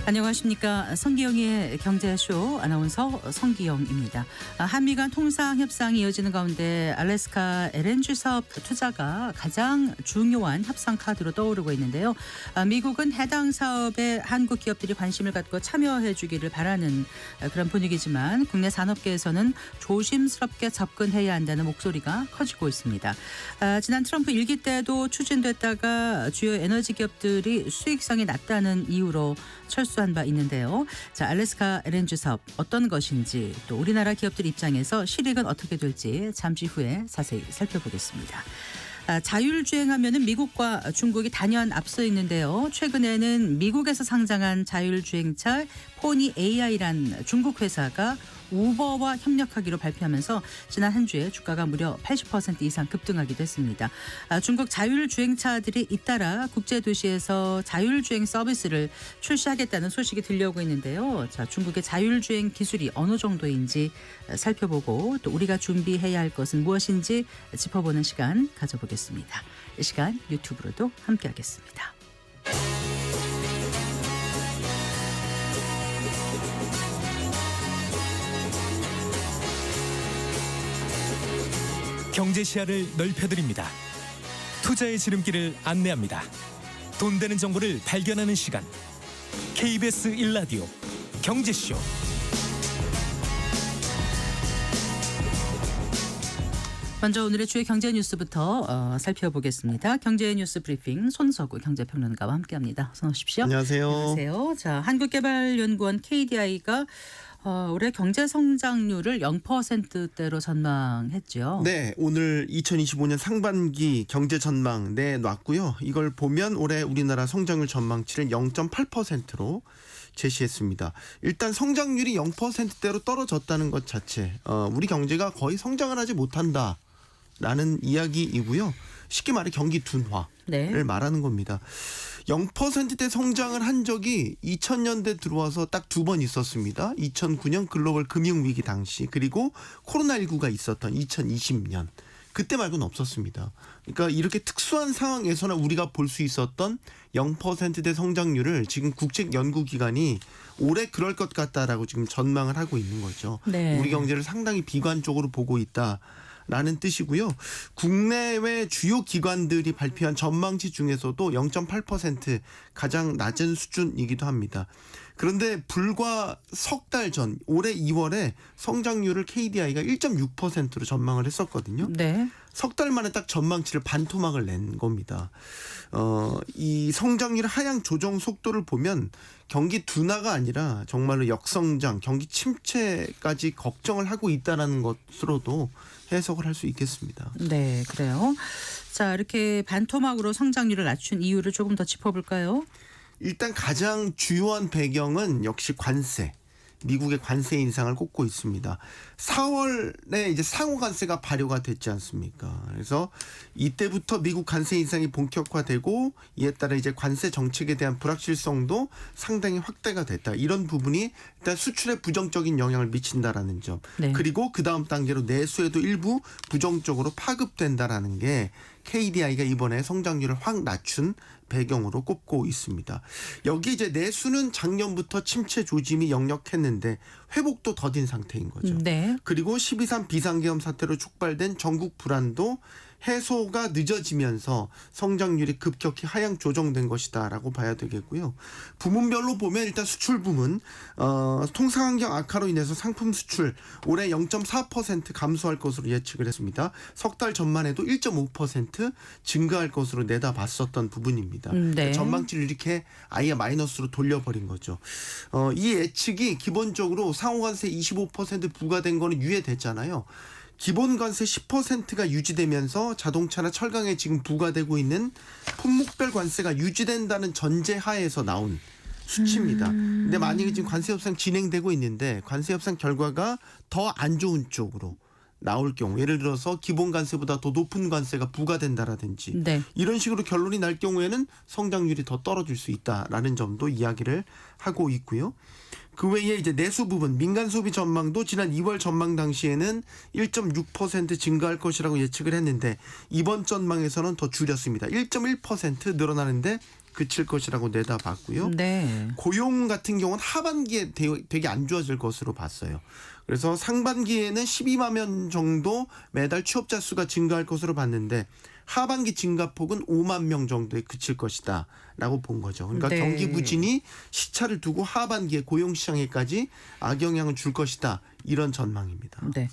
안녕하십니까. 성기영의 경제쇼 아나운서 성기영입니다. 한미 간 통상 협상이 이어지는 가운데 알래스카 LNG 사업 투자가 가장 중요한 협상 카드로 떠오르고 있는데요. 미국은 해당 사업에 한국 기업들이 관심을 갖고 참여해 주기를 바라는 그런 분위기지만 국내 산업계에서는 조심스럽게 접근해야 한다는 목소리가 커지고 있습니다. 지난 트럼프 1기 때도 추진됐다가 주요 에너지 기업들이 수익성이 낮다는 이유로 철수한 바 있는데요. 자, 알래스카 LNG 사업 어떤 것인지 또 우리나라 기업들 입장에서 실익은 어떻게 될지 잠시 후에 자세히 살펴보겠습니다. 자율주행하면은 미국과 중국이 단연 앞서 있는데요. 최근에는 미국에서 상장한 자율주행차 포니 AI란 중국 회사가 우버와 협력하기로 발표하면서 지난 한 주에 주가가 무려 80% 이상 급등하기도 했습니다. 중국 자율주행차들이 잇따라 국제도시에서 자율주행 서비스를 출시하겠다는 소식이 들려오고 있는데요. 자, 중국의 자율주행 기술이 어느 정도인지 살펴보고 또 우리가 준비해야 할 것은 무엇인지 짚어보는 시간 가져보겠습니다. 이 시간 유튜브로도 함께하겠습니다. 경제 시야를 넓혀드립니다. 투자의 지름길을 안내합니다. 돈 되는 정보를 발견하는 시간. KBS 1라디오 경제쇼. 먼저 오늘의 주요 경제 뉴스부터 살펴보겠습니다. 경제 뉴스 브리핑 손석우 경제평론가와 함께합니다. 어서 오십시오. 안녕하세요. 안녕하세요. 자, 한국개발연구원 KDI가 올해 경제 성장률을 0%대로 전망했죠. 네, 오늘 2025년 상반기 경제 전망 내놨고요. 이걸 보면 올해 우리나라 성장률 전망치를 0.8%로 제시했습니다. 일단 성장률이 0%대로 떨어졌다는 것 자체, 우리 경제가 거의 성장을 하지 못한다라는 이야기이고요. 쉽게 말해 경기 둔화를 말하는 겁니다. 0%대 성장을 한 적이 2000년대 들어와서 딱 두 번 있었습니다. 2009년 글로벌 금융위기 당시, 그리고 코로나19가 있었던 2020년. 그때 말고는 없었습니다. 그러니까 이렇게 특수한 상황에서나 우리가 볼 수 있었던 0%대 성장률을 지금 국책연구기관이 올해 그럴 것 같다라고 지금 전망을 하고 있는 거죠. 네. 우리 경제를 상당히 비관적으로 보고 있다. 라는 뜻이고요. 국내외 주요 기관들이 발표한 전망치 중에서도 0.8% 가장 낮은 수준이기도 합니다. 그런데 불과 석 달 전 올해 2월에 성장률을 KDI가 1.6%로 전망을 했었거든요. 네. 석 달 만에 딱 전망치를 반토막을 낸 겁니다. 이 성장률 하향 조정 속도를 보면 경기 둔화가 아니라 정말로 역성장, 경기 침체까지 걱정을 하고 있다는 것으로도 해석을 할 수 있겠습니다. 네, 그래요. 자, 이렇게 반토막으로 성장률을 낮춘 이유를 조금 더 짚어볼까요? 일단 가장 주요한 배경은 역시 관세. 미국의 관세 인상을 꼽고 있습니다. 4월에 이제 상호 관세가 발효가 됐지 않습니까? 그래서 이때부터 미국 관세 인상이 본격화되고 이에 따라 이제 관세 정책에 대한 불확실성도 상당히 확대가 됐다. 이런 부분이 일단 수출에 부정적인 영향을 미친다라는 점. 네. 그리고 그 다음 단계로 내수에도 일부 부정적으로 파급된다라는 게 KDI가 이번에 성장률을 확 낮춘 배경으로 꼽고 있습니다. 여기 이제 내수는 작년부터 침체 조짐이 역력했는데 회복도 더딘 상태인 거죠. 네. 그리고 12.3 비상계엄 사태로 촉발된 전국 불안도 해소가 늦어지면서 성장률이 급격히 하향 조정된 것이다라고 봐야 되겠고요. 부문별로 보면 일단 수출 부문, 통상환경 악화로 인해서 상품 수출 올해 0.4% 감소할 것으로 예측을 했습니다. 석 달 전만 해도 1.5% 증가할 것으로 내다봤었던 부분입니다. 네. 전망치를 이렇게 아예 마이너스로 돌려버린 거죠. 이 예측이 기본적으로 상호관세 25% 부과된 거는 유예됐잖아요. 기본 관세 10%가 유지되면서 자동차나 철강에 지금 부과되고 있는 품목별 관세가 유지된다는 전제하에서 나온 수치입니다. 근데 만약에 지금 관세 협상 진행되고 있는데 관세 협상 결과가 더 안 좋은 쪽으로 나올 경우, 예를 들어서 기본 관세보다 더 높은 관세가 부과된다라든지 네. 이런 식으로 결론이 날 경우에는 성장률이 더 떨어질 수 있다라는 점도 이야기를 하고 있고요. 그 외에 이제 내수 부분 민간 소비 전망도 지난 2월 전망 당시에는 1.6% 증가할 것이라고 예측을 했는데 이번 전망에서는 더 줄였습니다. 1.1% 늘어나는데 그칠 것이라고 내다봤고요. 네. 고용 같은 경우는 하반기에 되게 안 좋아질 것으로 봤어요. 그래서 상반기에는 12만 명 정도 매달 취업자 수가 증가할 것으로 봤는데 하반기 증가폭은 5만 명 정도에 그칠 것이다 라고 본 거죠. 그러니까 네. 경기 부진이 시차를 두고 하반기에 고용시장에까지 악영향을 줄 것이다. 이런 전망입니다. 네.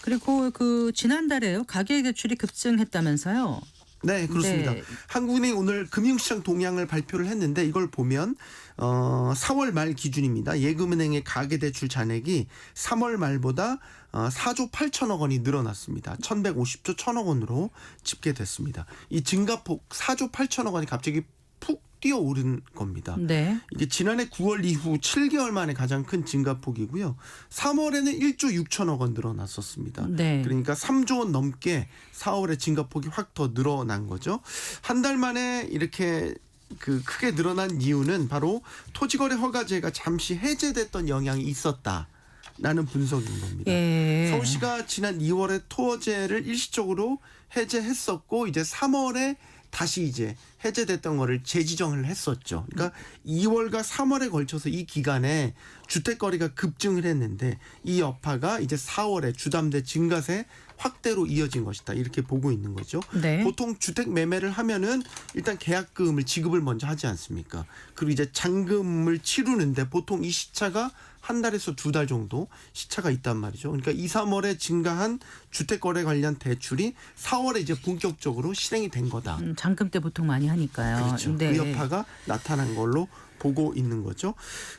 그리고 그 지난달에요. 가계 대출이 급증했다면서요. 네, 그렇습니다. 네. 한국은행이 오늘 금융시장 동향을 발표를 했는데 이걸 보면 4월 말 기준입니다. 예금은행의 가계대출 잔액이 3월 말보다 4조 8천억 원이 늘어났습니다. 1,150조 1천억 원으로 집계됐습니다. 이 증가폭 4조 8천억 원이 갑자기 푹 뛰어오른 겁니다. 네. 이게 지난해 9월 이후 7개월 만에 가장 큰 증가폭이고요. 3월에는 1조 6천억 원 늘어났었습니다. 네. 그러니까 3조 원 넘게 4월에 증가폭이 확 더 늘어난 거죠. 한 달 만에 이렇게 크게 늘어난 이유는 바로 토지거래 허가제가 잠시 해제됐던 영향이 있었다라는 분석인 겁니다. 예. 서울시가 지난 2월에 토어제를 일시적으로 해제했었고 이제 3월에 다시 이제 해제됐던 거를 재지정을 했었죠. 그러니까 2월과 3월에 걸쳐서 이 기간에 주택거래가 급증을 했는데 이 여파가 이제 4월에 주담대 증가세 확대로 이어진 것이다. 이렇게 보고 있는 거죠. 네. 보통 주택 매매를 하면은 일단 계약금을 지급을 먼저 하지 않습니까? 그리고 이제 잔금을 치르는데 보통 이 시차가 한 달에서 두 달 정도 시차가 있단 말이죠. 그러니까 2, 3월에 증가한 주택거래 관련 대출이 4월에 이제 본격적으로 실행이 된 거다. 잔금 때 보통 많이 하니까요. 그렇죠. 네. 그 여파가 나타난 걸로 보고 있는 거죠.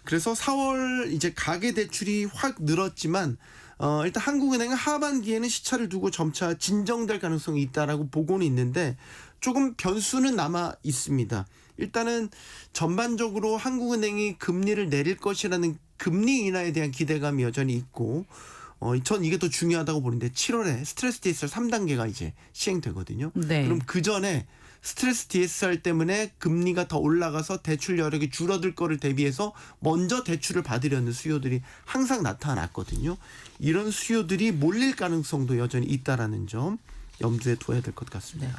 그래서 4월 이제 가계 대출이 확 늘었지만 일단 한국은행은 하반기에는 시차를 두고 점차 진정될 가능성이 있다라고 보고는 있는데 조금 변수는 남아 있습니다. 일단은 전반적으로 한국은행이 금리를 내릴 것이라는 금리 인하에 대한 기대감이 여전히 있고 전 이게 더 중요하다고 보는데 7월에 스트레스 DSR 3단계가 이제 시행되거든요. 네. 그럼 그 전에 스트레스 DSR 때문에 금리가 더 올라가서 대출 여력이 줄어들 거를 대비해서 먼저 대출을 받으려는 수요들이 항상 나타났거든요. 이런 수요들이 몰릴 가능성도 여전히 있다라는 점 염두에 둬야 될 것 같습니다.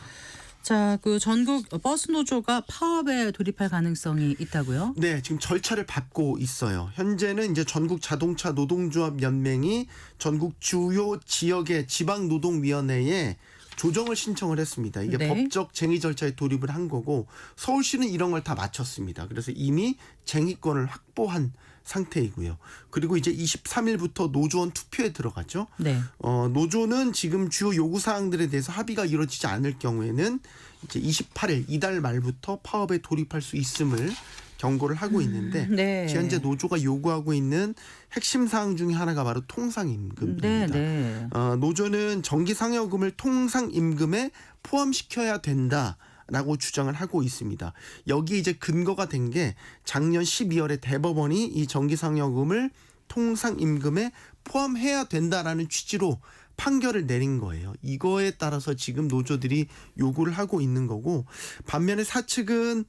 자, 그 전국 버스 노조가 파업에 돌입할 가능성이 있다고요? 네, 지금 절차를 밟고 있어요. 현재는 이제 전국 자동차 노동조합 연맹이 전국 주요 지역의 지방노동위원회에 조정을 신청을 했습니다. 이게 네. 법적 쟁의 절차에 돌입을 한 거고 서울시는 이런 걸 다 마쳤습니다. 그래서 이미 쟁의권을 확보한 상태이고요. 그리고 이제 23일부터 노조원 투표에 들어가죠. 네. 노조는 지금 주요 요구 사항들에 대해서 합의가 이루어지지 않을 경우에는 이제 28일 이달 말부터 파업에 돌입할 수 있음을 경고를 하고 있는데 네. 현재 노조가 요구하고 있는 핵심 사항 중에 하나가 바로 통상임금입니다. 네, 네. 노조는 정기상여금을 통상임금에 포함시켜야 된다. 라고 주장을 하고 있습니다. 여기 이제 근거가 된 게 작년 12월에 대법원이 이 정기상여금을 통상임금에 포함해야 된다라는 취지로 판결을 내린 거예요. 이거에 따라서 지금 노조들이 요구를 하고 있는 거고 반면에 사측은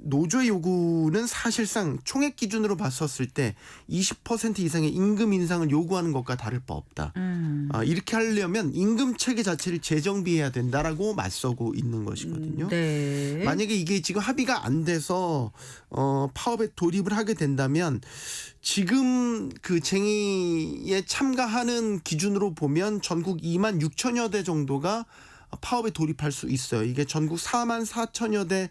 노조의 요구는 사실상 총액 기준으로 봤었을 때 20% 이상의 임금 인상을 요구하는 것과 다를 바 없다. 이렇게 하려면 임금 체계 자체를 재정비해야 된다라고 맞서고 있는 것이거든요. 네. 만약에 이게 지금 합의가 안 돼서 파업에 돌입을 하게 된다면 지금 그 쟁의에 참가하는 기준으로 보면 전국 2만 6천여 대 정도가 파업에 돌입할 수 있어요. 이게 전국 4만 4천여 대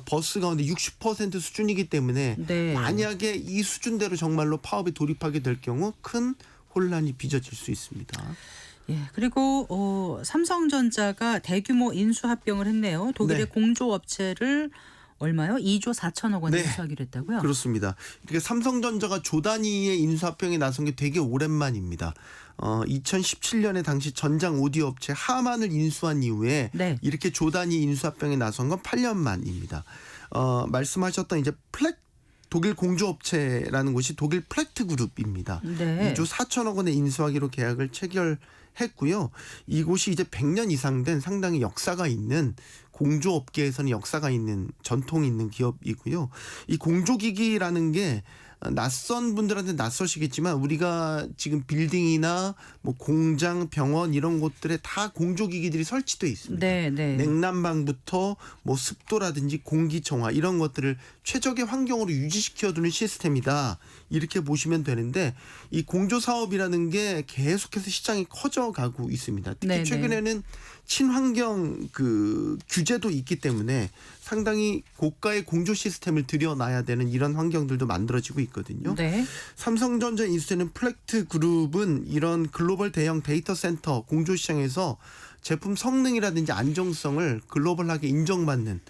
버스 가운데 60% 수준이기 때문에 네. 만약에 이 수준대로 정말로 파업에 돌입하게 될 경우 큰 혼란이 빚어질 수 있습니다. 예. 그리고 삼성전자가 대규모 인수합병을 했네요. 독일의 네. 공조업체를 얼마요? 2조 4천억 원에 네. 인수하기로 했다고요? 그렇습니다. 이렇게 삼성전자가 조 단위의 인수합병에 나선 게 되게 오랜만입니다. 2017년에 당시 전장 오디오 업체 하만을 인수한 이후에 네. 이렇게 조 단위 인수합병에 나선 건 8년 만입니다. 말씀하셨던 이제 독일 공조업체라는 곳이 독일 플렉트 그룹입니다. 네. 2조 4천억 원에 인수하기로 계약을 체결했고요. 이곳이 이제 100년 이상 된 상당히 역사가 있는 공조업계에서는 역사가 있는 전통이 있는 기업이고요. 이 공조기기라는 게 낯선 분들한테 낯서시겠지만 우리가 지금 빌딩이나 뭐 공장, 병원 이런 곳들에 다 공조기기들이 설치되어 있습니다. 네, 네. 냉난방부터 뭐 습도라든지 공기청화 이런 것들을 최적의 환경으로 유지시켜두는 시스템이다. 이렇게 보시면 되는데 이 공조 사업이라는 게 계속해서 시장이 커져가고 있습니다. 특히 네, 최근에는 친환경 그 규제도 있기 때문에 상당히 고가의 공조 시스템을 들여놔야 되는 이런 환경들도 만들어지고 있거든요. 네. 삼성전자 인수되는 플렉트 그룹은 이런 글로벌 대형 데이터 센터 공조 시장에서 제품 성능이라든지 안정성을 글로벌하게 인정받는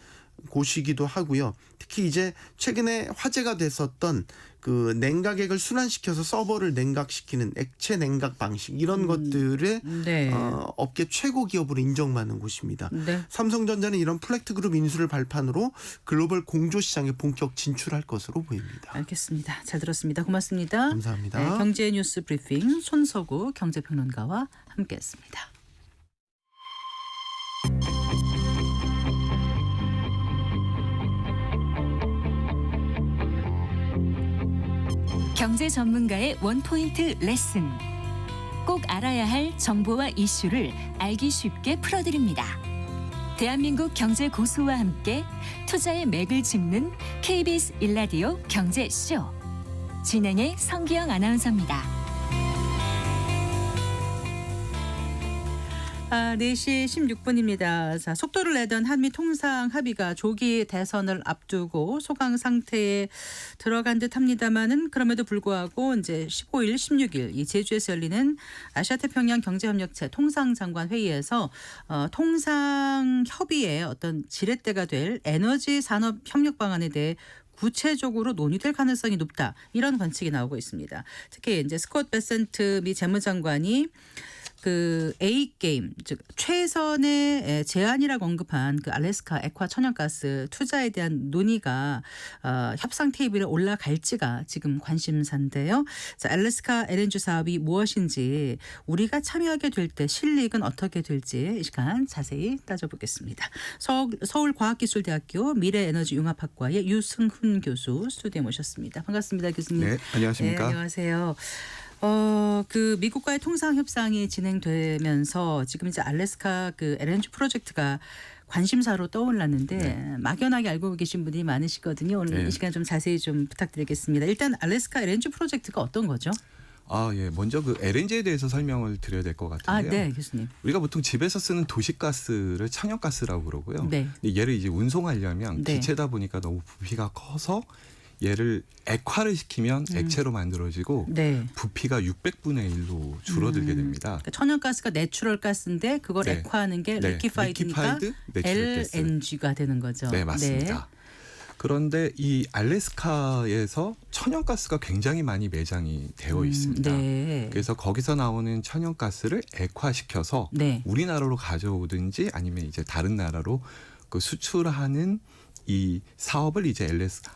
곳이기도 하고요. 특히 이제 최근에 화제가 됐었던 그 냉각액을 순환시켜서 서버를 냉각시키는 액체 냉각 방식 이런 것들을 네. 업계 최고 기업으로 인정받는 곳입니다. 네. 삼성전자는 이런 플렉트 그룹 인수를 발판으로 글로벌 공조 시장에 본격 진출할 것으로 보입니다. 알겠습니다. 잘 들었습니다. 고맙습니다. 감사합니다. 네, 경제 뉴스 브리핑 손석우 경제평론가와 함께했습니다. 경제 전문가의 원포인트 레슨. 꼭 알아야 할 정보와 이슈를 알기 쉽게 풀어드립니다. 대한민국 경제 고수와 함께 투자의 맥을 짚는 KBS 1라디오 경제쇼. 진행의 성기영 아나운서입니다. 4시 16분입니다. 자, 속도를 내던 한미 통상 합의가 조기 대선을 앞두고 소강 상태에 들어간 듯합니다만은 그럼에도 불구하고 이제 15일, 16일 이 제주에서 열리는 아시아태평양 경제협력체 통상장관 회의에서 통상 협의의 어떤 지렛대가 될 에너지 산업 협력 방안에 대해 구체적으로 논의될 가능성이 높다. 이런 관측이 나오고 있습니다. 특히 이제 스콧 베센트 미 재무장관이 그 A 게임 즉 최선의 제안이라고 언급한 그 알래스카 액화 천연가스 투자에 대한 논의가 협상 테이블에 올라갈지가 지금 관심사인데요. 자, 알래스카 LNG 사업이 무엇인지 우리가 참여하게 될 때 실익은 어떻게 될지 이 시간 자세히 따져보겠습니다. 서울과학기술대학교 미래에너지융합학과의 유승훈 교수 스튜디오에 모셨습니다. 반갑습니다, 교수님. 네, 안녕하십니까? 네, 안녕하세요. 그 미국과의 통상 협상이 진행되면서 지금 이제 알래스카 그 LNG 프로젝트가 관심사로 떠올랐는데 네. 막연하게 알고 계신 분이 많으시거든요. 오늘 네. 이 시간 좀 자세히 좀 부탁드리겠습니다. 일단 알래스카 LNG 프로젝트가 어떤 거죠? 예. 먼저 그 LNG에 대해서 설명을 드려야 될 것 같은데요. 네, 교수님. 우리가 보통 집에서 쓰는 도시가스를 천연가스라고 그러고요. 네. 근데 얘를 이제 운송하려면 네. 기체다 보니까 너무 부피가 커서 얘를 액화를 시키면 액체로 만들어지고 네. 부피가 600분의 1로 줄어들게 됩니다. 그러니까 천연가스가 내추럴 가스인데 그걸 네. 액화하는 게 네. 리퀴파이드니까 리퀴파이드 내추럴 가스. LNG가 되는 거죠. 네, 맞습니다. 그런데 이 알래스카에서 천연가스가 굉장히 많이 매장이 되어 있습니다. 네. 그래서 거기서 나오는 천연가스를 액화시켜서 네. 우리나라로 가져오든지 아니면 이제 다른 나라로 그 수출하는 이 사업을 이제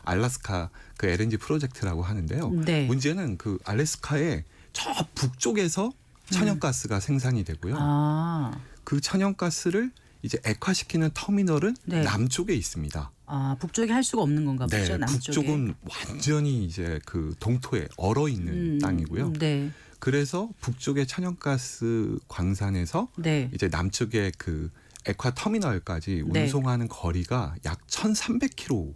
알래스카 그 LNG 프로젝트라고 하는데요. 네. 문제는 그 알래스카의 저 북쪽에서 천연가스가 생산이 되고요. 그 천연가스를 이제 액화시키는 터미널은 네. 남쪽에 있습니다. 북쪽에 할 수가 없는 건가 보죠. 네, 남쪽에. 북쪽은 완전히 이제 그 동토에 얼어 있는 땅이고요. 네. 그래서 북쪽의 천연가스 광산에서 네. 이제 남쪽의 그 액화 터미널까지 네. 운송하는 거리가 약 1,300km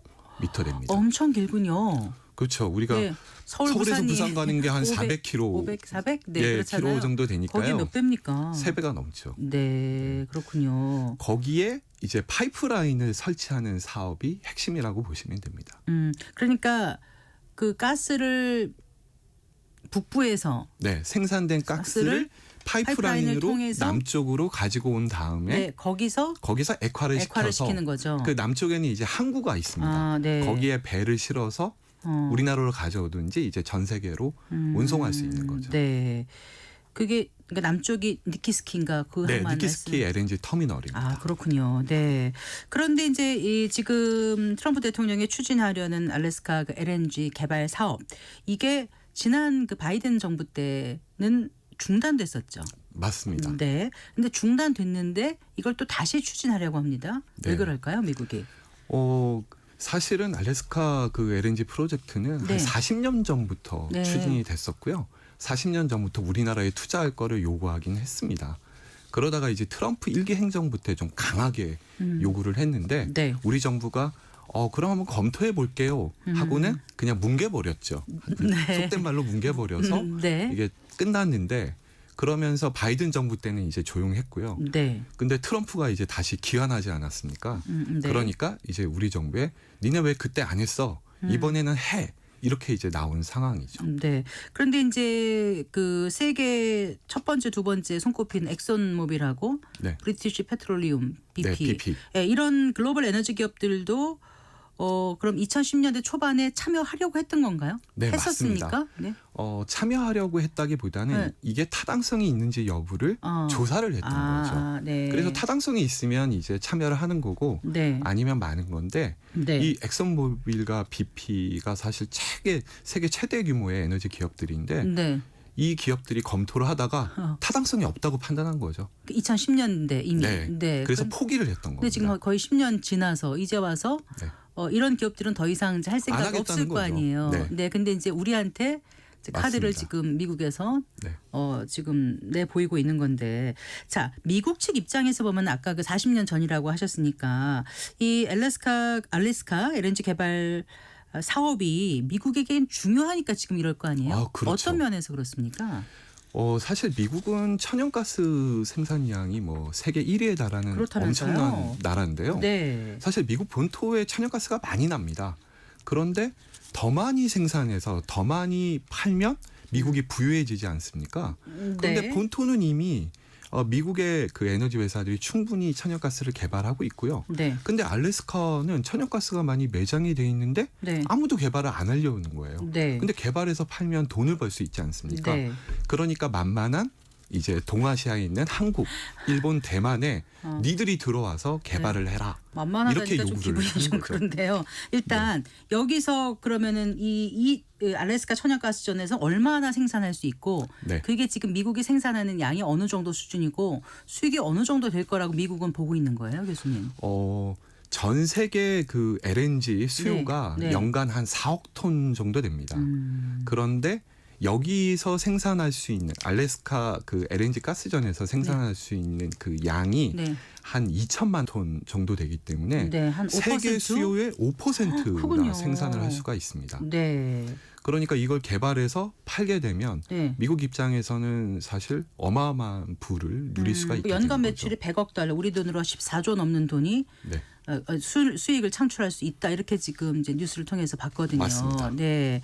됩니다. 엄청 길군요. 그렇죠. 우리가 네. 서울에서 부산 가는 게 한 400km, 500, 400? 네, 예, 그렇잖아요. 킬로 정도 거기 되니까요. 몇 배입니까? 3배가 넘죠. 네, 그렇군요. 거기에 이제 파이프라인을 설치하는 사업이 핵심이라고 보시면 됩니다. 그러니까 그 가스를 북부에서 네, 생산된 가스를 파이프라인으로 통해서 남쪽으로 가지고 온 다음에 네, 거기서 액화를 시켜서 시키는 거죠. 그 남쪽에는 이제 항구가 있습니다. 네. 거기에 배를 실어서 우리나라로 가져오든지 이제 전 세계로 운송할 수 있는 거죠. 네, 그게 그러니까 남쪽이 니키스키인가 그 네, 항만 니키스키 LNG 터미널입니다. 그렇군요. 네. 그런데 이제 이 지금 트럼프 대통령이 추진하려는 알래스카 그 LNG 개발 사업 이게 지난 그 바이든 정부 때는 중단됐었죠. 맞습니다. 네. 근데 중단됐는데 이걸 또 다시 추진하려고 합니다. 왜 네. 그럴까요, 미국이? 사실은 알래스카 그 LNG 프로젝트는 네. 한 40년 전부터 네. 추진이 됐었고요. 40년 전부터 우리나라에 투자할 거를 요구하긴 했습니다. 그러다가 이제 트럼프 1기 행정부 때 좀 강하게 요구를 했는데 네. 우리 정부가 그럼 한번 검토해 볼게요 하고는 그냥 뭉개버렸죠. 네. 속된 말로 뭉개버려서 네. 이게 끝났는데 그러면서 바이든 정부 때는 이제 조용했고요. 네. 근데 트럼프가 이제 다시 기한하지 않았습니까? 네. 그러니까 이제 우리 정부에 니네 왜 그때 안 했어? 이번에는 해. 이렇게 이제 나온 상황이죠. 네. 그런데 이제 그 세계 첫 번째, 두 번째 손꼽힌 엑손모빌하고 네. 브리티시 페트롤리움 BP, 네, BP. 예, 이런 글로벌 에너지 기업들도 그럼 2010년대 초반에 참여하려고 했던 건가요? 네, 했었습니까? 맞습니다. 네. 참여하려고 했다기보다는 네. 이게 타당성이 있는지 여부를 조사를 했던 거죠. 네. 그래서 타당성이 있으면 이제 참여를 하는 거고 네. 아니면 마는 건데 네. 이 엑슨모빌과 BP가 사실 세계 최대 규모의 에너지 기업들인데 네. 이 기업들이 검토를 하다가 타당성이 없다고 판단한 거죠. 2010년대 이미. 네. 그래서 포기를 했던 겁니다. 근데 지금 거의 10년 지나서 이제 와서 네. 이런 기업들은 더 이상 이제 할 생각 하겠다는 없을 거 거죠. 아니에요. 네. 네. 근데 이제 우리한테 이제 카드를 맞습니다. 지금 미국에서 네. 지금 내 보이고 있는 건데, 자 미국 측 입장에서 보면 아까 그 40년 전이라고 하셨으니까 이 알래스카 LNG 개발 사업이 미국에겐 중요하니까 지금 이럴 거 아니에요? 그렇죠. 어떤 면에서 그렇습니까? 사실 미국은 천연가스 생산량이 뭐 세계 1위에 달하는 그렇다면서요? 엄청난 나라인데요. 네. 사실 미국 본토에 천연가스가 많이 납니다. 그런데 더 많이 생산해서 더 많이 팔면 미국이 부유해지지 않습니까? 그런데 네. 본토는 이미 미국의 그 에너지 회사들이 충분히 천연가스를 개발하고 있고요. 네. 근데 알래스카는 천연가스가 많이 매장이 돼 있는데 네. 아무도 개발을 안 하려는 거예요. 네. 근데 개발해서 팔면 돈을 벌 수 있지 않습니까? 네. 그러니까 만만한 이제 동아시아에 있는 한국, 일본, 대만에 니들이 들어와서 개발을 해라. 만만하다니까 이렇게 좀 요구를 기분이 하는 좀 거죠. 그런데요. 일단 여기서 그러면은 이 알래스카 천연가스전에서 얼마나 생산할 수 있고 네. 그게 지금 미국이 생산하는 양이 어느 정도 수준이고 수익이 어느 정도 될 거라고 미국은 보고 있는 거예요, 교수님? 전 세계 그 LNG 수요가 네. 네. 연간 한 4억 톤 정도 됩니다. 그런데 여기서 생산할 수 있는 알래스카 그 LNG 가스전에서 생산할 수 있는 그 양이 네. 한 2천만 톤 정도 되기 때문에 네, 한 5%? 세계 수요의 5%나 크군요. 생산을 할 수가 있습니다. 네. 그러니까 이걸 개발해서 팔게 되면 네. 미국 입장에서는 사실 어마어마한 부를 누릴 수가 있게 되는 연간 거죠. 매출이 100억 달러, 우리 돈으로 14조 넘는 돈이 네. 수익을 창출할 수 있다. 이렇게 지금 이제 뉴스를 통해서 봤거든요. 맞습니다. 네.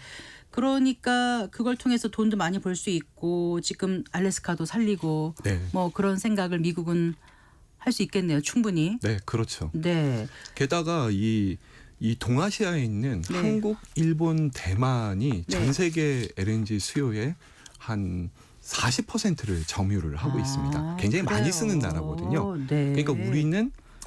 그러니까 그걸 통해서 돈도 많이 벌 수 있고 지금 알래스카도 살리고 네. 뭐 그런 생각을 미국은 할 수 있겠네요. 충분히. 네, 그렇죠. 네. 게다가 이 동아시아에 있는 네. 한국, 일본, 대만이 네. 전 세계 LNG 수요의 한 40%를 점유를 하고 있습니다. 굉장히 많이 그래요. 쓰는 나라거든요. 네. 그러니까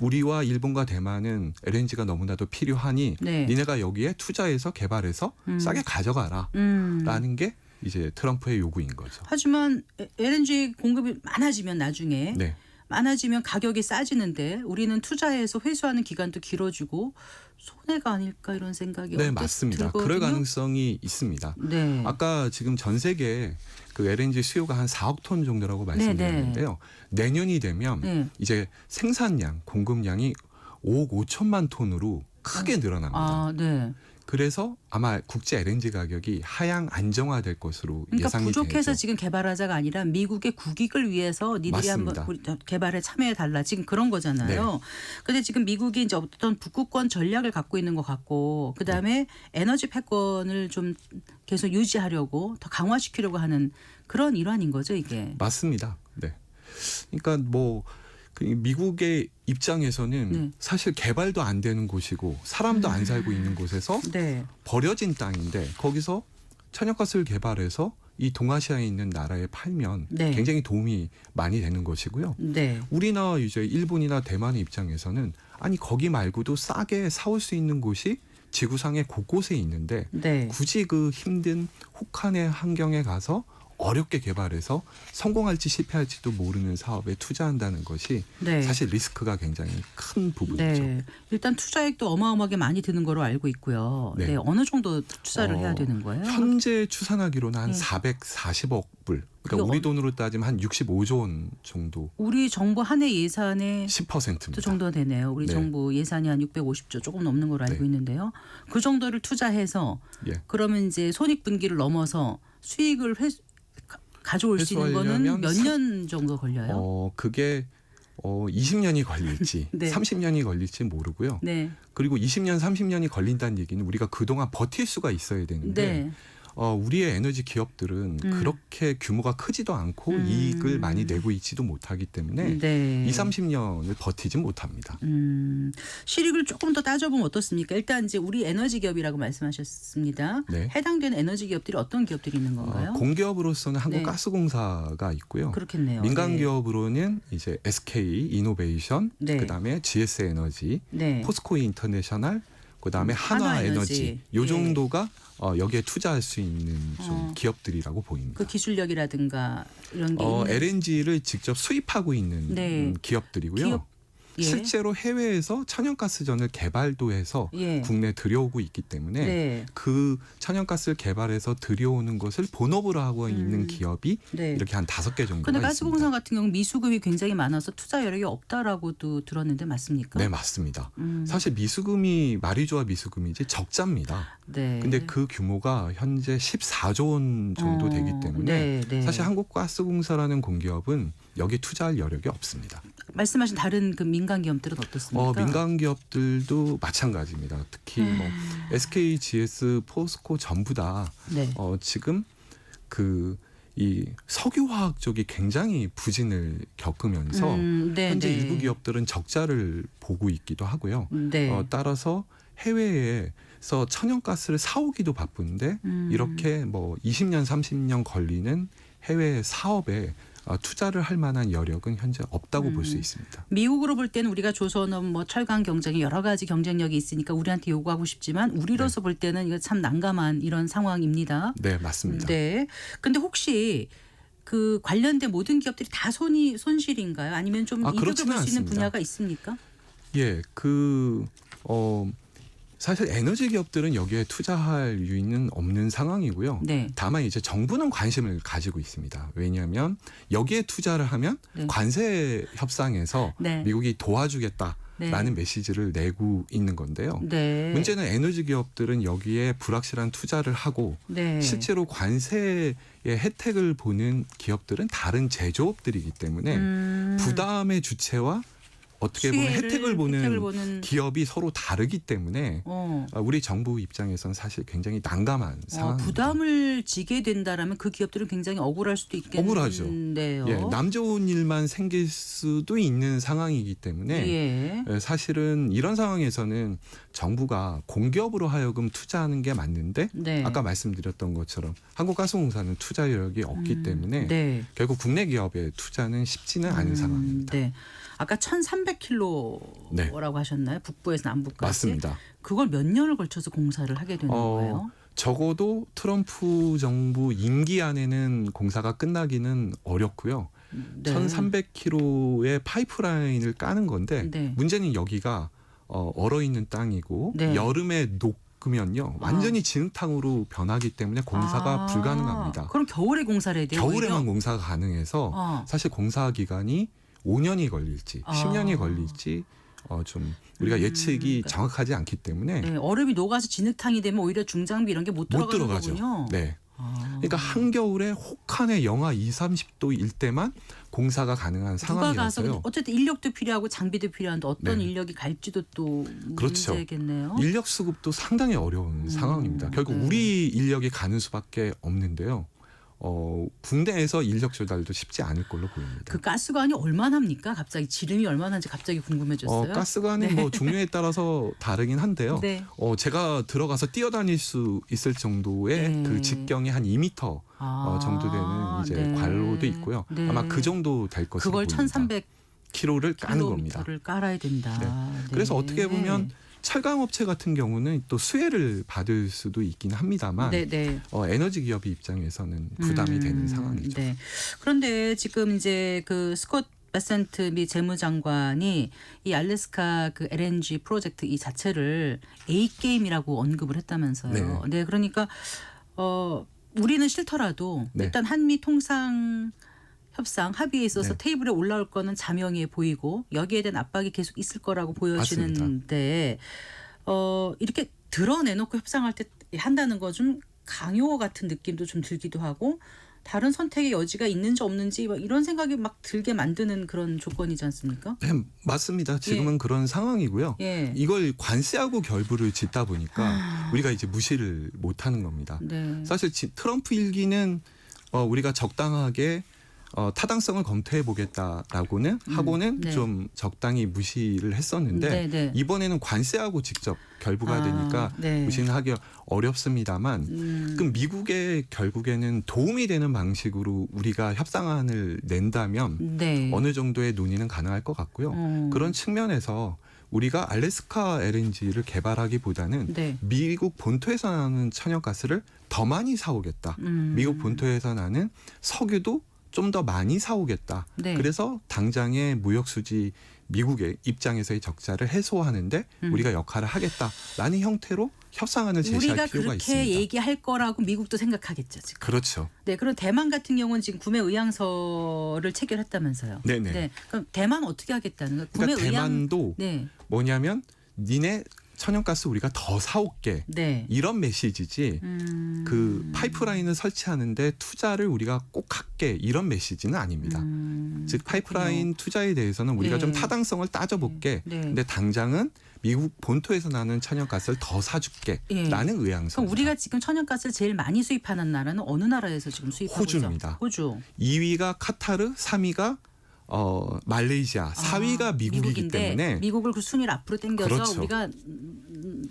우리와 일본과 대만은 LNG가 너무나도 필요하니 네. 니네가 여기에 투자해서 개발해서 싸게 가져가라 라는 게 이제 트럼프의 요구인 거죠. 하지만 LNG 공급이 많아지면 나중에 네. 많아지면 가격이 싸지는데 우리는 투자해서 회수하는 기간도 길어지고 손해가 아닐까 이런 생각이 네, 언뜻 맞습니다. 들거든요. 그럴 가능성이 있습니다. 네. 아까 지금 전 세계 그 LNG 수요가 한 4억 톤 정도라고 말씀드렸는데요. 내년이 되면 네. 이제 생산량, 공급량이 5억 5천만 톤으로 크게 늘어납니다. 아, 네. 그래서 아마 국제 LNG 가격이 하향 안정화될 것으로 그러니까 예상이 부족해서 되죠. 지금 개발하자가 아니라 미국의 국익을 위해서 니들이 맞습니다. 한번 우리 개발에 참여해 달라 지금 그런 거잖아요. 네. 근데 지금 미국이 이제 어떤 북극권 전략을 갖고 있는 것 같고 그다음에 에너지 패권을 좀 계속 유지하려고 더 강화시키려고 하는 그런 일환인 거죠, 이게. 맞습니다. 네. 그러니까 뭐 미국의 입장에서는 네. 사실 개발도 안 되는 곳이고 사람도 안 살고 있는 곳에서 네. 버려진 땅인데 거기서 천연가스를 개발해서 이 동아시아에 있는 나라에 팔면 네. 굉장히 도움이 많이 되는 것이고요. 네. 우리나 이제 일본이나 대만의 입장에서는 아니 거기 말고도 싸게 사올 수 있는 곳이 지구상의 곳곳에 있는데 네. 굳이 그 힘든 혹한의 환경에 가서 어렵게 개발해서 성공할지 실패할지도 모르는 사업에 투자한다는 것이 네. 사실 리스크가 굉장히 큰 부분이죠. 네. 일단 투자액도 어마어마하게 많이 드는 거로 알고 있고요. 네. 네. 어느 정도 투자를 해야 되는 거예요? 현재 추산하기로는 한 네. 440억 불. 그게 그러니까 우리 돈으로 따지면 한 65조 원 정도. 우리 정부 한 해 예산의 10%입니다. 그 정도 되네요. 우리 네. 정부 예산이 한 650조 조금 넘는 걸로 알고 네. 있는데요. 그 정도를 투자해서 예. 그러면 이제 손익분기를 넘어서 수익을 가져올 수 있는 거는 회수하려면 몇 년 정도 걸려요? 그게 20년이 걸릴지 네. 30년이 걸릴지 모르고요. 네. 그리고 20년, 30년이 걸린다는 얘기는 우리가 그동안 버틸 수가 있어야 되는데 네. 우리의 에너지 기업들은 그렇게 규모가 크지도 않고 이익을 많이 내고 있지도 못하기 때문에 네. 2, 30년을 버티지 못합니다. 실익을 조금 더 따져보면 어떻습니까? 일단 이제 우리 에너지 기업이라고 말씀하셨습니다. 네. 해당되는 에너지 기업들이 어떤 기업들이 있는 건가요? 공기업으로서는 네. 한국가스공사가 있고요. 그렇겠네요. 민간 네. 기업으로는 이제 SK 이노베이션, 네. 그다음에 GS 에너지, 네. 포스코 인터내셔널, 그다음에 한화 에너지. 요 예. 정도가 여기에 투자할 수 있는 좀 기업들이라고 보입니다. 그 기술력이라든가 이런 게 있는 LNG를 직접 수입하고 있는 네. 기업들이고요. 기업, 예. 실제로 해외에서 천연가스전을 개발도 해서 예. 국내에 들여오고 있기 때문에 네. 그 천연가스를 개발해서 들여오는 것을 본업으로 하고 있는 기업이 네. 이렇게 한 5개 정도가 근데 있습니다. 가스공사 같은 경우 미수급이 굉장히 많아서 투자 여력이 없다라고도 들었는데 맞습니까? 네, 맞습니다. 음. 사실 미수금이 말이 좋아 미수금이지 적자입니다. 네. 근데 그 규모가 현재 14조 원 정도 되기 때문에 네, 네. 사실 한국가스공사라는 공기업은 여기 투자할 여력이 없습니다. 말씀하신 다른 그 민간 기업들은 어떻습니까? 민간 기업들도 마찬가지입니다. 특히 뭐 SK, GS, 포스코 전부 다 네. 지금 이 석유화학 쪽이 굉장히 부진을 겪으면서 네, 현재 네. 일부 기업들은 적자를 보고 있기도 하고요. 네. 따라서 해외에서 천연가스를 사오기도 바쁜데 이렇게 뭐 20년, 30년 걸리는 해외 사업에 투자를 할 만한 여력은 현재 없다고 볼 수 있습니다. 미국으로 볼 때는 우리가 조선업 뭐 철강 경쟁이 여러 가지 경쟁력이 있으니까 우리한테 요구하고 싶지만 우리로서 볼 때는 이거 참 난감한 이런 상황입니다. 네, 맞습니다. 네. 근데 혹시 그 관련된 모든 기업들이 다 손실인가요? 아니면 좀 이득을 볼 수 그렇지는 있는 않습니다. 분야가 있습니까? 예, 사실 에너지 기업들은 여기에 투자할 유인은 없는 상황이고요. 네. 다만 이제 정부는 관심을 가지고 있습니다. 왜냐하면 여기에 투자를 하면 네. 관세 협상에서 네. 미국이 도와주겠다라는 네. 메시지를 내고 있는 건데요. 네. 문제는 에너지 기업들은 여기에 불확실한 투자를 하고 네. 실제로 관세의 혜택을 보는 기업들은 다른 제조업들이기 때문에 부담의 주체와 어떻게 보면 혜택을 보는 기업이 서로 다르기 때문에 우리 정부 입장에서는 사실 굉장히 난감한 상황입니다. 부담을 지게 된다라면 그 기업들은 굉장히 억울할 수도 있겠는데요. 억울하죠. 남 좋은 일만 생길 수도 있는 상황이기 때문에 예. 사실은 이런 상황에서는 정부가 공기업으로 하여금 투자하는 게 맞는데 네. 아까 말씀드렸던 것처럼 한국가스공사는 투자 여력이 없기 때문에 네. 결국 국내 기업의 투자는 쉽지는 않은 상황입니다. 네. 아까 1,300km라고 하셨나요? 북부에서 남부까지. 맞습니다. 그걸 몇 년을 걸쳐서 공사를 하게 되는 거예요? 적어도 트럼프 정부 임기 안에는 공사가 끝나기는 어렵고요. 네. 1,300km의 파이프라인을 까는 건데 네. 문제는 여기가 얼어있는 땅이고 네. 여름에 녹으면요. 완전히 진흙탕으로 변하기 때문에 공사가 불가능합니다. 그럼 겨울에 공사를 해야 돼요? 겨울에만 오히려? 공사가 가능해서 사실 공사 기간이 5년이 걸릴지 10년이 걸릴지 좀 우리가 예측이 정확하지 않기 때문에 네, 얼음이 녹아서 진흙탕이 되면 오히려 중장비 이런 게 못 못 들어가는 들어가죠. 거군요. 네. 그러니까 한겨울에 혹한의 영하 2, 30도일 때만 공사가 가능한 누가 가서 상황이어서요. 어쨌든 인력도 필요하고 장비도 필요한데 어떤 네. 인력이 갈지도 또 그렇죠. 문제겠네요. 인력 수급도 상당히 어려운 상황입니다. 결국 네. 우리 인력이 가는 수밖에 없는데요. 국내에서 인력 조달도 쉽지 않을 걸로 보입니다. 그 가스관이 얼마나 합니까? 갑자기 지름이 얼마나 하는지 갑자기 궁금해졌어요. 가스관이 네. 뭐 종류에 따라서 다르긴 한데요. 네. 제가 들어가서 뛰어다닐 수 있을 정도의 네. 그 직경이 한 2m 정도 되는 이제 네. 관로도 있고요. 네. 아마 그 정도 될 것으로 그걸 보입니다. 1,300km를 키로를 까는 겁니다. 깔아야 된다. 네. 네. 그래서 어떻게 보면 철강 업체 같은 경우는 또 수혜를 받을 수도 있긴 합니다만 네. 에너지 기업의 입장에서는 부담이 되는 상황이죠. 네. 그런데 지금 이제 그 스콧 베센트 미 재무장관이 이 알래스카 그 LNG 프로젝트 이 자체를 A 게임이라고 언급을 했다면서요. 네, 그러니까 우리는 싫더라도 네. 일단 한미 통상 협상 합의에 있어서 네. 테이블에 올라올 거는 자명해 보이고 여기에 대한 압박이 계속 있을 거라고 보여지는데 이렇게 드러내놓고 협상할 때 한다는 거 좀 강요 같은 느낌도 좀 들기도 하고 다른 선택의 여지가 있는지 없는지 막 이런 생각이 막 들게 만드는 그런 조건이지 않습니까? 네, 맞습니다. 지금은 그런 상황이고요. 예. 이걸 관세하고 결부를 짓다 보니까 우리가 이제 무시를 못하는 겁니다. 네. 사실 트럼프 일기는 우리가 적당하게 타당성을 검토해 보겠다라고는 하고는 네. 좀 적당히 무시를 했었는데 네. 이번에는 관세하고 직접 결부가 되니까 네. 무시는 하기 어렵습니다만 그럼 미국에 결국에는 도움이 되는 방식으로 우리가 협상안을 낸다면 네. 어느 정도의 논의는 가능할 것 같고요. 그런 측면에서 우리가 알래스카 LNG를 개발하기보다는 네. 미국 본토에서 나는 천연가스를 더 많이 사오겠다. 미국 본토에서 나는 석유도 좀 더 많이 사오겠다. 네. 그래서 당장의 무역 수지 미국의 입장에서의 적자를 해소하는데 우리가 역할을 하겠다라는 형태로 협상안을 제시할 우리가 필요가 그렇게 있습니다. 얘기할 거라고 미국도 생각하겠죠 지금. 그렇죠. 네, 그럼 대만 같은 경우는 지금 구매 의향서를 체결했다면서요. 네네. 네, 그럼 대만 어떻게 하겠다는 거예요? 구매 그러니까 대만도 네, 뭐냐면 니네 천연가스 우리가 더 사올게. 네. 이런 메시지지 그 파이프라인을 설치하는데 투자를 우리가 꼭 할게 이런 메시지는 아닙니다. 즉 파이프라인 투자에 대해서는 우리가 네. 좀 타당성을 따져볼게. 네. 근데 당장은 미국 본토에서 나는 천연가스를 더 사줄게 예. 라는 의향서. 그럼 우리가 지금 천연가스를 제일 많이 수입하는 나라는 어느 나라에서 지금 수입하고 있죠? 호주입니다. 호주. 2위가 카타르, 3위가 말레이시아, 4위가 미국이기 미국인데 때문에 미국을 그 순위를 앞으로 당겨서 그렇죠. 우리가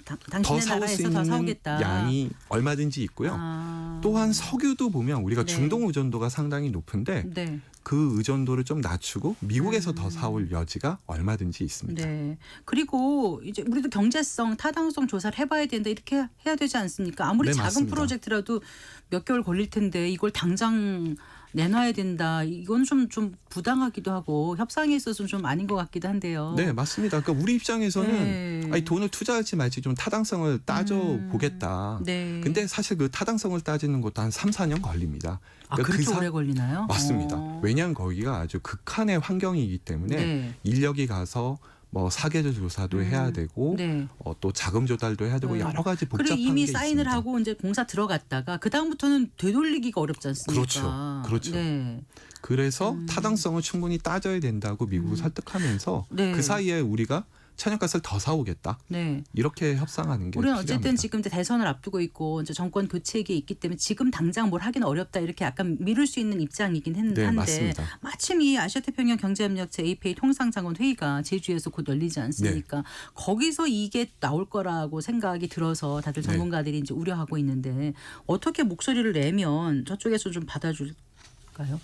더 당신의 사올 수 나라에서 더 있는 사오겠다. 양이 얼마든지 있고요. 아. 또한 석유도 보면 우리가 네. 중동 의존도가 상당히 높은데 네. 그 의존도를 좀 낮추고 미국에서 더 사올 여지가 얼마든지 있습니다. 네. 그리고 이제 우리도 경제성, 타당성 조사를 해봐야 된다 이렇게 해야 되지 않습니까? 아무리 네, 작은 맞습니다. 프로젝트라도 몇 개월 걸릴 텐데 이걸 당장 내놔야 된다. 이건 좀 부당하기도 하고 협상에 있어서 좀 아닌 것 같기도 한데요. 네, 맞습니다. 그러니까 우리 입장에서는 네. 아니, 돈을 투자할지 말지 좀 타당성을 따져 보겠다. 네. 근데 사실 그 타당성을 따지는 것도 한 3, 4년 걸립니다. 아, 그러니까 그렇게 오래 걸리나요? 맞습니다. 왜냐하면 거기가 아주 극한의 환경이기 때문에 네. 인력이 가서 뭐 사계절 조사도 해야 되고 네. 또 자금 조달도 해야 되고 네. 여러 가지 복잡한 그리고 이미 게 사인을 있습니다. 하고 이제 공사 들어갔다가 그 다음부터는 되돌리기가 어렵지 않습니까? 그렇죠. 네. 그래서 타당성을 충분히 따져야 된다고 미국을 설득하면서 네. 그 사이에 우리가 천연가스를 더 사오겠다. 네. 이렇게 협상하는 게 우리는 필요합니다. 어쨌든 지금 이제 대선을 앞두고 있고 이제 정권 교체기에 있기 때문에 지금 당장 뭘 하기는 어렵다 이렇게 약간 미룰 수 있는 입장이긴 네, 한데 맞습니다. 마침 이 아시아태평양 경제협력체 APA 통상자원 회의가 제주에서 곧 열리지 않습니까? 네. 거기서 이게 나올 거라고 생각이 들어서 다들 전문가들이 이제 우려하고 있는데 어떻게 목소리를 내면 저쪽에서 좀 받아줄까요?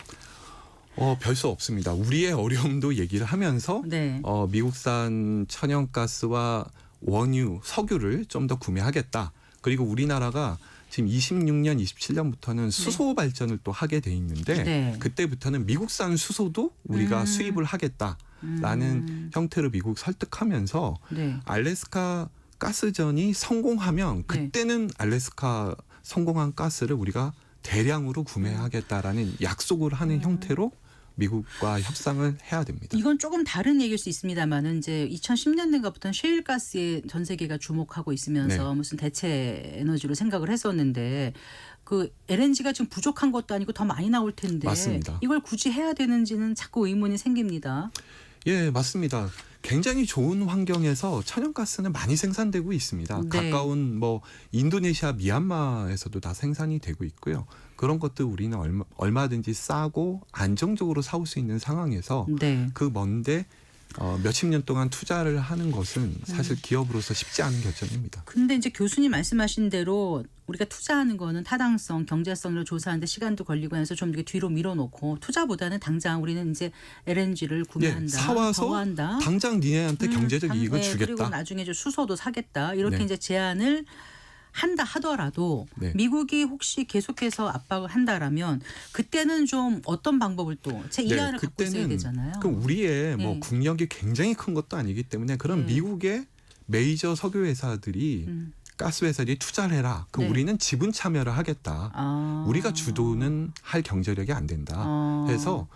별 수 없습니다. 우리의 어려움도 얘기를 하면서 네. 미국산 천연가스와 원유, 석유를 좀 더 구매하겠다. 그리고 우리나라가 지금 26년, 27년부터는 수소 발전을 또 하게 돼 있는데 네. 그때부터는 미국산 수소도 우리가 수입을 하겠다라는 형태로 미국 설득하면서 네. 알래스카 가스전이 성공하면 그때는 알래스카 성공한 가스를 우리가 대량으로 구매하겠다라는 약속을 하는 형태로 미국과 협상을 해야 됩니다. 이건 조금 다른 얘기일 수 있습니다만은 이제 2010년대인가부터는 셰일가스에 전 세계가 주목하고 있으면서 무슨 대체 에너지로 생각을 했었는데 그 LNG가 지금 부족한 것도 아니고 더 많이 나올 텐데 맞습니다. 이걸 굳이 해야 되는지는 자꾸 의문이 생깁니다. 예, 맞습니다. 굉장히 좋은 환경에서 천연가스는 많이 생산되고 있습니다. 네. 가까운 뭐 인도네시아, 미얀마에서도 다 생산이 되고 있고요. 그런 것들 우리는 얼마든지 싸고 안정적으로 사올 수 있는 상황에서 네. 그 먼데 몇십 년 동안 투자를 하는 것은 사실 기업으로서 쉽지 않은 결정입니다. 근데 이제 교수님 말씀하신 대로 우리가 투자하는 거는 타당성, 경제성을 조사하는데 시간도 걸리고 해서 좀 이렇게 뒤로 밀어놓고 투자보다는 당장 우리는 이제 LNG를 구매한다, 사와서 더한다. 당장 니네한테 경제적 이익을 주겠다. 그리고 나중에 이제 수소도 사겠다. 이렇게 네. 이제 제안을 한다 하더라도 네. 미국이 혹시 계속해서 압박을 한다라면 그때는 좀 어떤 방법을 또 제2안을 갖고 있어야 되잖아요. 그럼 우리의 뭐 네. 국력이 굉장히 큰 것도 아니기 때문에 그런 네. 미국의 메이저 석유 회사들이 가스 회사들이 투자를 해라. 그럼 네. 우리는 지분 참여를 하겠다. 우리가 주도는 할 경제력이 안 된다. 해서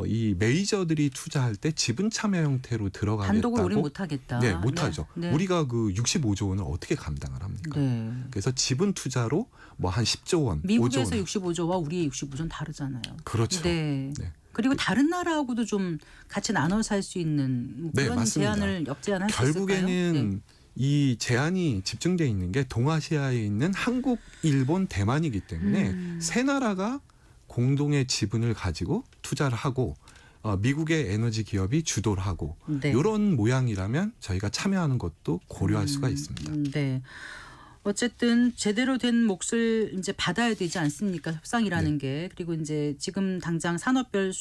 이 메이저들이 투자할 때 지분 참여 형태로 들어가겠다고. 단독으로 우리는 못하겠다. 네, 못하죠. 네. 우리가 그 65조 원을 어떻게 감당을 합니까? 네. 그래서 지분 투자로 뭐 한 10조 원, 미국에서 5조 원. 65조와 우리의 65조는 다르잖아요. 그렇죠. 네. 네. 그리고 다른 나라하고도 좀 같이 나눠서 할 수 있는 뭐 네, 그런 맞습니다. 제안을 역제안할 수 있을까요? 결국에는 네. 이 제한이 집중돼 있는 게 동아시아에 있는 한국, 일본, 대만이기 때문에 세 나라가 공동의 지분을 가지고 투자를 하고 미국의 에너지 기업이 주도를 하고 네. 이런 모양이라면 저희가 참여하는 것도 고려할 수가 있습니다. 네. 어쨌든 제대로 된 몫을 이제 받아야 되지 않습니까? 협상이라는 게. 그리고 이제 지금 당장 산업별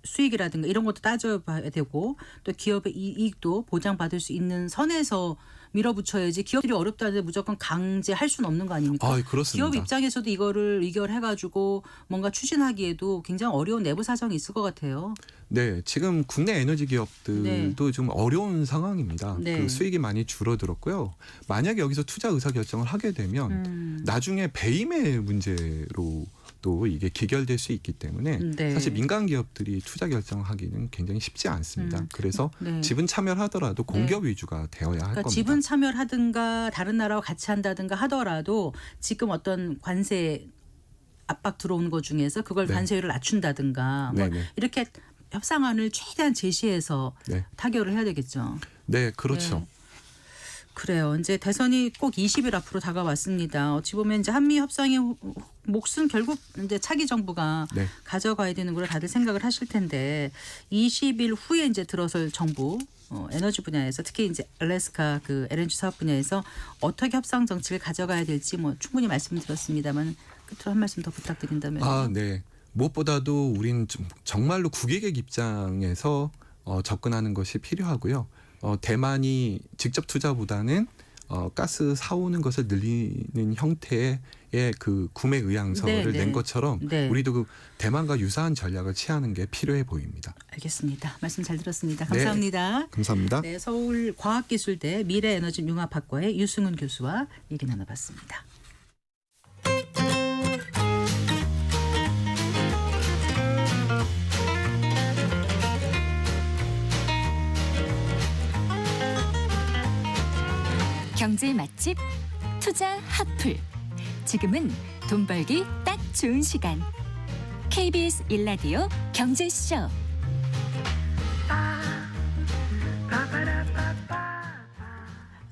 수익이라든가 이런 것도 따져봐야 되고 또 기업의 이익도 보장받을 수 있는 선에서 밀어붙여야지 기업들이 어렵다는데 무조건 강제할 수는 없는 거 아닙니까? 그렇습니다. 기업 입장에서도 이거를 의결해가지고 뭔가 추진하기에도 굉장히 어려운 내부 사정이 있을 것 같아요. 네, 지금 국내 에너지 기업들도 좀 어려운 상황입니다. 네. 그 수익이 많이 줄어들었고요. 만약에 여기서 투자 의사 결정을 하게 되면 나중에 배임의 문제로 또 이게 기결될 수 있기 때문에 네. 사실 민간 기업들이 투자 결정하기는 굉장히 쉽지 않습니다. 그래서 네. 지분 참여를 하더라도 공기업 위주가 되어야 할 그러니까 겁니다. 지분 참여를 하든가 다른 나라와 같이 한다든가 하더라도 지금 어떤 관세 압박 들어오는 것 중에서 그걸 네. 관세율을 낮춘다든가 뭐 네네. 이렇게 협상안을 최대한 제시해서 네. 타결을 해야 되겠죠. 네, 그렇죠. 네. 그래요. 이제 대선이 꼭 20일 앞으로 다가왔습니다. 어찌 보면 이제 한미 협상의 몫은 결국 이제 차기 정부가 네. 가져가야 되는 걸 다들 생각을 하실 텐데 20일 후에 이제 들어설 정부 에너지 분야에서 특히 이제 알래스카 그 LNG 사업 분야에서 어떻게 협상 정책을 가져가야 될지 뭐 충분히 말씀드렸습니다만 끝으로 한 말씀 더 부탁드린다면. 네. 무엇보다도 우린 정말로 국익의 입장에서 접근하는 것이 필요하고요. 대만이 직접 투자보다는 가스 사오는 것을 늘리는 형태의 그 구매 의향서를 네, 낸 네. 것처럼 네. 우리도 그 대만과 유사한 전략을 취하는 게 필요해 보입니다. 알겠습니다. 말씀 잘 들었습니다. 네. 감사합니다. 감사합니다. 네, 서울과학기술대 미래에너지융합학과의 유승훈 교수와 얘기 나눠봤습니다. 경제 맛집 투자 핫플. 지금은 돈 벌기 딱 좋은 시간. KBS 1라디오 경제쇼.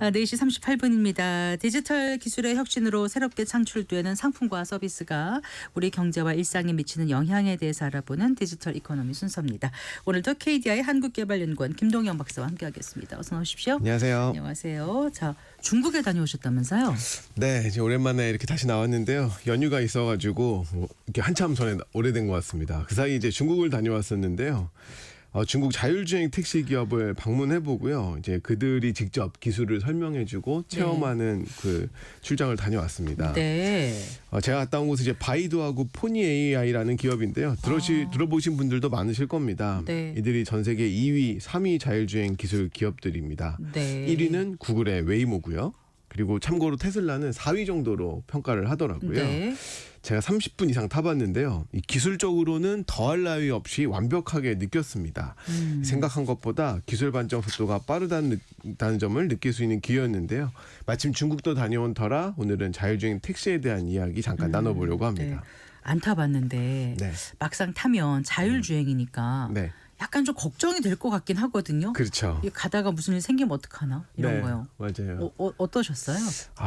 4시 38분입니다. 디지털 기술의 혁신으로 새롭게 창출되는 상품과 서비스가 우리 경제와 일상에 미치는 영향에 대해서 알아보는 디지털 이코노미 순서입니다. 오늘도 KDI 한국개발연구원 김동영 박사와 함께하겠습니다. 어서 오십시오. 안녕하세요. 안녕하세요. 자, 중국에 다녀오셨다면서요? 네, 이제 오랜만에 이렇게 다시 나왔는데요. 연휴가 있어가지고 이렇게 한참 전에 오래된 것 같습니다. 그 사이 이제 중국을 다녀왔었는데요. 중국 자율주행 택시 기업을 방문해 보고요. 이제 그들이 직접 기술을 설명해주고 체험하는 그 출장을 다녀왔습니다. 네. 제가 갔다 온 곳은 이제 바이두하고 포니 AI라는 기업인데요. 들어보신 분들도 많으실 겁니다. 네. 이들이 전 세계 2위, 3위 자율주행 기술 기업들입니다. 네. 1위는 구글의 웨이모고요. 그리고 참고로 테슬라는 4위 정도로 평가를 하더라고요. 네. 제가 30분 이상 타봤는데요. 이 기술적으로는 더할 나위 없이 완벽하게 느꼈습니다. 생각한 것보다 기술 반영 속도가 빠르다는 점을 느낄 수 있는 기회였는데요. 마침 중국도 다녀온 터라 오늘은 자율주행 택시에 대한 이야기 잠깐 나눠보려고 합니다. 네. 안 타봤는데 네. 막상 타면 자율주행이니까 네. 약간 좀 걱정이 될 것 같긴 하거든요. 그렇죠. 이 가다가 무슨 일 생기면 어떡하나 이런 네, 거요. 맞아요. 어떠셨어요?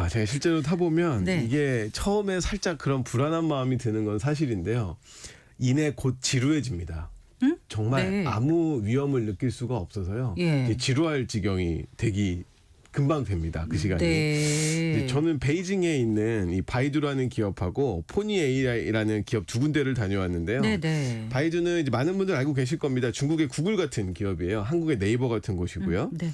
제가 실제로 타보면 네. 이게 처음에 살짝 그런 불안한 마음이 드는 건 사실인데요. 이내 곧 지루해집니다. 정말 네. 아무 위험을 느낄 수가 없어서요. 예. 이제 지루할 지경이 되기 금방 됩니다. 그 시간이. 네. 이제 저는 베이징에 있는 이 바이두라는 기업하고 포니 AI라는 기업 두 군데를 다녀왔는데요. 네네. 바이두는 이제 많은 분들 알고 계실 겁니다. 중국의 구글 같은 기업이에요. 한국의 네이버 같은 곳이고요. 네.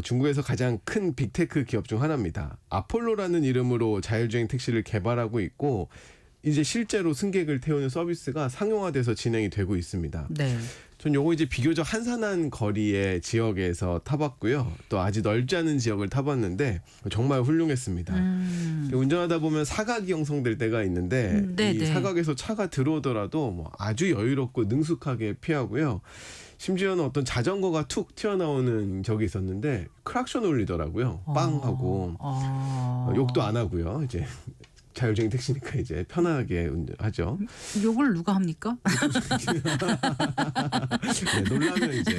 중국에서 가장 큰 빅테크 기업 중 하나입니다. 아폴로라는 이름으로 자율주행 택시를 개발하고 있고 이제 실제로 승객을 태우는 서비스가 상용화돼서 진행이 되고 있습니다. 네. 전 요거 이제 비교적 한산한 거리의 지역에서 타봤고요. 또 아주 넓지 않은 지역을 타봤는데 정말 훌륭했습니다. 운전하다 보면 사각이 형성될 때가 있는데 이 사각에서 차가 들어오더라도 뭐 아주 여유롭고 능숙하게 피하고요. 심지어는 어떤 자전거가 툭 튀어나오는 적이 있었는데 크락션 울리더라고요. 빵 하고 욕도 안 하고요. 이제 자율주행 택시니까 이제 편하게 운전하죠. 욕을 누가 합니까? 네, 놀라면 이제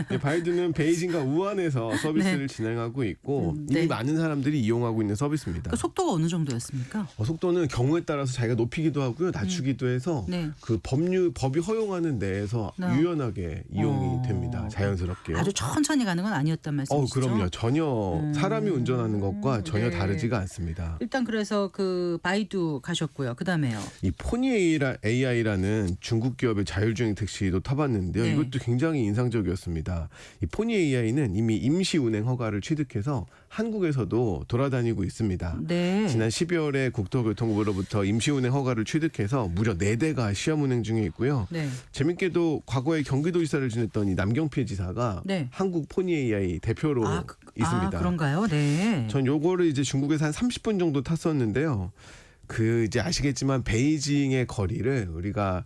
네. 바이두는 베이징과 우한에서 서비스를 진행하고 있고 이미 많은 사람들이 이용하고 있는 서비스입니다. 그 속도가 어느 정도였습니까? 속도는 경우에 따라서 자기가 높이기도 하고요, 낮추기도 해서 그 법이 허용하는 내에서 유연하게 이용이 됩니다. 자연스럽게. 아주 천천히 가는 건 아니었단 말씀이시죠? 그럼요. 전혀 사람이 운전하는 것과 전혀 다르지가 않습니다. 일단 그래서 그 바이두 가셨고요. 그다음에요. 이 포니 AI라는 중국 기업의 자율주행 택시도 타봤는데요. 이것도 굉장히 인상적이었습니다. 이 포니 AI는 이미 임시 운행 허가를 취득해서 한국에서도 돌아다니고 있습니다. 네. 지난 12월에 국토교통부로부터 임시 운행 허가를 취득해서 무려 4대가 시험 운행 중에 있고요. 네. 재밌게도 과거에 경기도지사를 지냈던 이 남경필 지사가 한국 포니 AI 대표로 있습니다. 그런가요? 네. 전 요거를 이제 중국에서 한 30분 정도 탔었는데요. 그 이제 아시겠지만 베이징의 거리를 우리가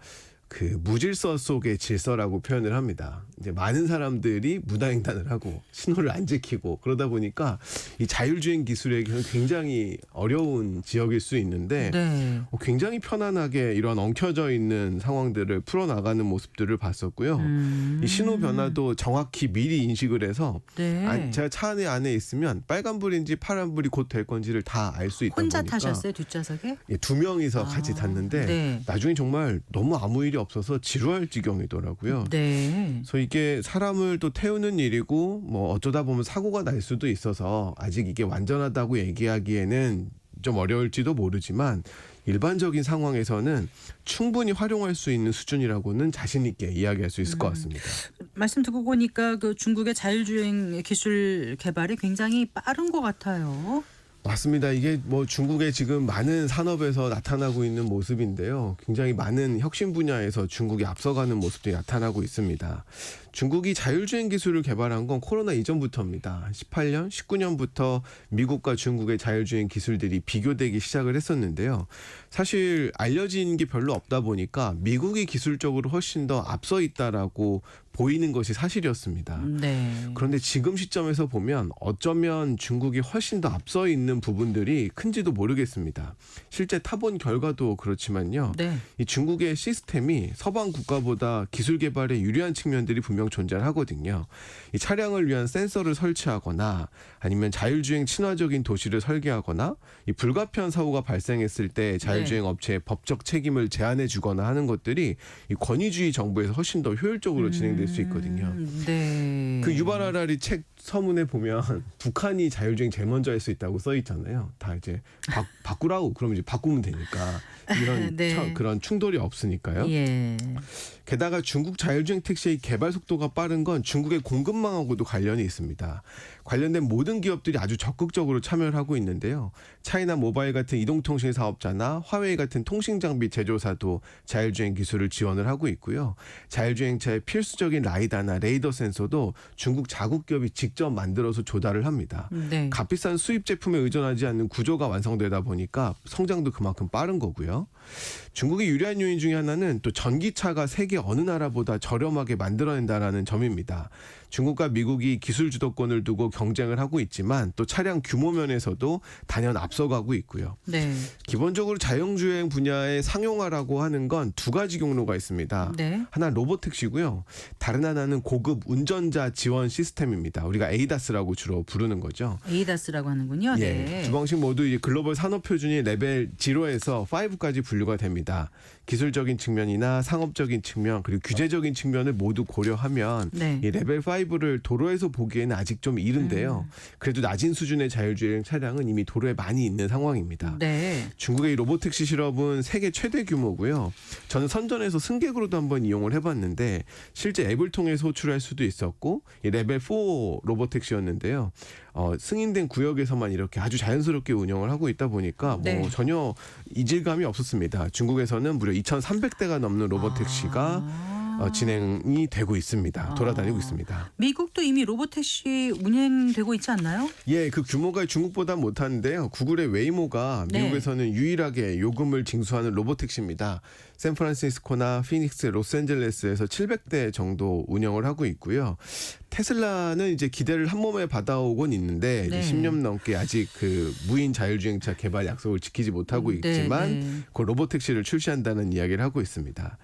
그 무질서 속의 질서라고 표현을 합니다. 이제 많은 사람들이 무단횡단을 하고 신호를 안 지키고 그러다 보니까 이 자율주행 기술에게는 굉장히 어려운 지역일 수 있는데 굉장히 편안하게 이런 엉켜져 있는 상황들을 풀어나가는 모습들을 봤었고요. 이 신호 변화도 정확히 미리 인식을 해서 제가 차 안에 있으면 빨간불인지 파란불이 곧 될 건지를 다 알 수 있다 보니까. 혼자 타셨어요? 뒷좌석에? 예, 2명이서 같이 탔는데 나중에 정말 너무 아무 일이 없어서 지루할 지경이더라고요. 그래서 이게 사람을 또 태우는 일이고 뭐 어쩌다 보면 사고가 날 수도 있어서 아직 이게 완전하다고 얘기하기에는 좀 어려울지도 모르지만 일반적인 상황에서는 충분히 활용할 수 있는 수준이라고는 자신 있게 이야기할 수 있을 것 같습니다. 말씀 듣고 보니까 그 중국의 자율주행 기술 개발이 굉장히 빠른 것 같아요. 맞습니다. 이게 뭐 중국의 지금 많은 산업에서 나타나고 있는 모습인데요. 굉장히 많은 혁신 분야에서 중국이 앞서가는 모습들이 나타나고 있습니다. 중국이 자율주행 기술을 개발한 건 코로나 이전부터입니다. 18년, 19년부터 미국과 중국의 자율주행 기술들이 비교되기 시작을 했었는데요. 사실 알려진 게 별로 없다 보니까 미국이 기술적으로 훨씬 더 앞서 있다라고 보이는 것이 사실이었습니다. 그런데 지금 시점에서 보면 어쩌면 중국이 훨씬 더 앞서 있는 부분들이 큰지도 모르겠습니다. 실제 타본 결과도 그렇지만요. 이 중국의 시스템이 서방 국가보다 기술 개발에 유리한 측면들이 분명 존재하거든요. 이 차량을 위한 센서를 설치하거나 아니면 자율주행 친화적인 도시를 설계하거나 이 불가피한 사고가 발생했을 때 자율주행 업체의 법적 책임을 제한해 주거나 하는 것들이 이 권위주의 정부에서 훨씬 더 효율적으로 진행될 수 있거든요. 그 유발 하라리 책 서문에 보면 북한이 자율주행 제일 먼저 할 수 있다고 써 있잖아요. 다 이제 바꾸라고 그러면 이제 바꾸면 되니까 이런 그런 충돌이 없으니까요. 게다가 중국 자율주행 택시의 개발 속도가 빠른 건 중국의 공급망하고도 관련이 있습니다. 관련된 모든 기업들이 아주 적극적으로 참여를 하고 있는데요. 차이나 모바일 같은 이동통신 사업자나 화웨이 같은 통신장비 제조사도 자율주행 기술을 지원을 하고 있고요. 자율주행차의 필수적인 라이다나 레이더 센서도 중국 자국 기업이 직접 만들어서 조달을 합니다. 값비싼 수입 제품에 의존하지 않는 구조가 완성되다 보니까 성장도 그만큼 빠른 거고요. 중국의 유리한 요인 중에 하나는 또 전기차가 세계 어느 나라보다 저렴하게 만들어낸다라는 점입니다. 중국과 미국이 기술 주도권을 두고 경쟁을 하고 있지만 또 차량 규모 면에서도 단연 앞서가고 있고요. 네. 기본적으로 자율주행 분야의 상용화라고 하는 건 두 가지 경로가 있습니다. 네. 하나 로보택시고요. 다른 하나는 고급 운전자 지원 시스템입니다. 우리가 에이다스라고 주로 부르는 거죠. 에이다스라고 하는군요. 예, 네. 두 방식 모두 이제 글로벌 산업 표준이 레벨 0에서 5까지 분류가 됩니다. 기술적인 측면이나 상업적인 측면 그리고 규제적인 측면을 모두 고려하면 네. 이 레벨 5를 도로에서 보기에는 아직 좀 이른데요. 그래도 낮은 수준의 자율주행 차량은 이미 도로에 많이 있는 상황입니다. 네. 중국의 이 로보택시 실업은 세계 최대 규모고요. 저는 선전에서 승객으로도 한번 이용을 해봤는데 실제 앱을 통해서 호출할 수도 있었고 이 레벨 4 로보택시였는데요. 승인된 구역에서만 이렇게 아주 자연스럽게 운영을 하고 있다 보니까 네. 뭐 전혀 이질감이 없었습니다. 중국에서는 무려 2,300대가 넘는 로보택시가 진행이 되고 있습니다. 돌아다니고 있습니다. 미국도 이미 로보택시 운행되고 있지 않나요? 예, 그 규모가 중국보다 못하는데요. 구글의 웨이모가 네. 미국에서는 유일하게 요금을 징수하는 로보택시입니다. 샌프란시스코나 피닉스, 로스앤젤레스에서 700대 정도 운영을 하고 있고요. 테슬라는 이제 기대를 한 몸에 받아오곤 있는데 네. 이제 10년 넘게 아직 그 무인 자율주행차 개발 약속을 지키지 못하고 있지만 네. 그 로보택시를 출시한다는 이야기를 하고 있습니다.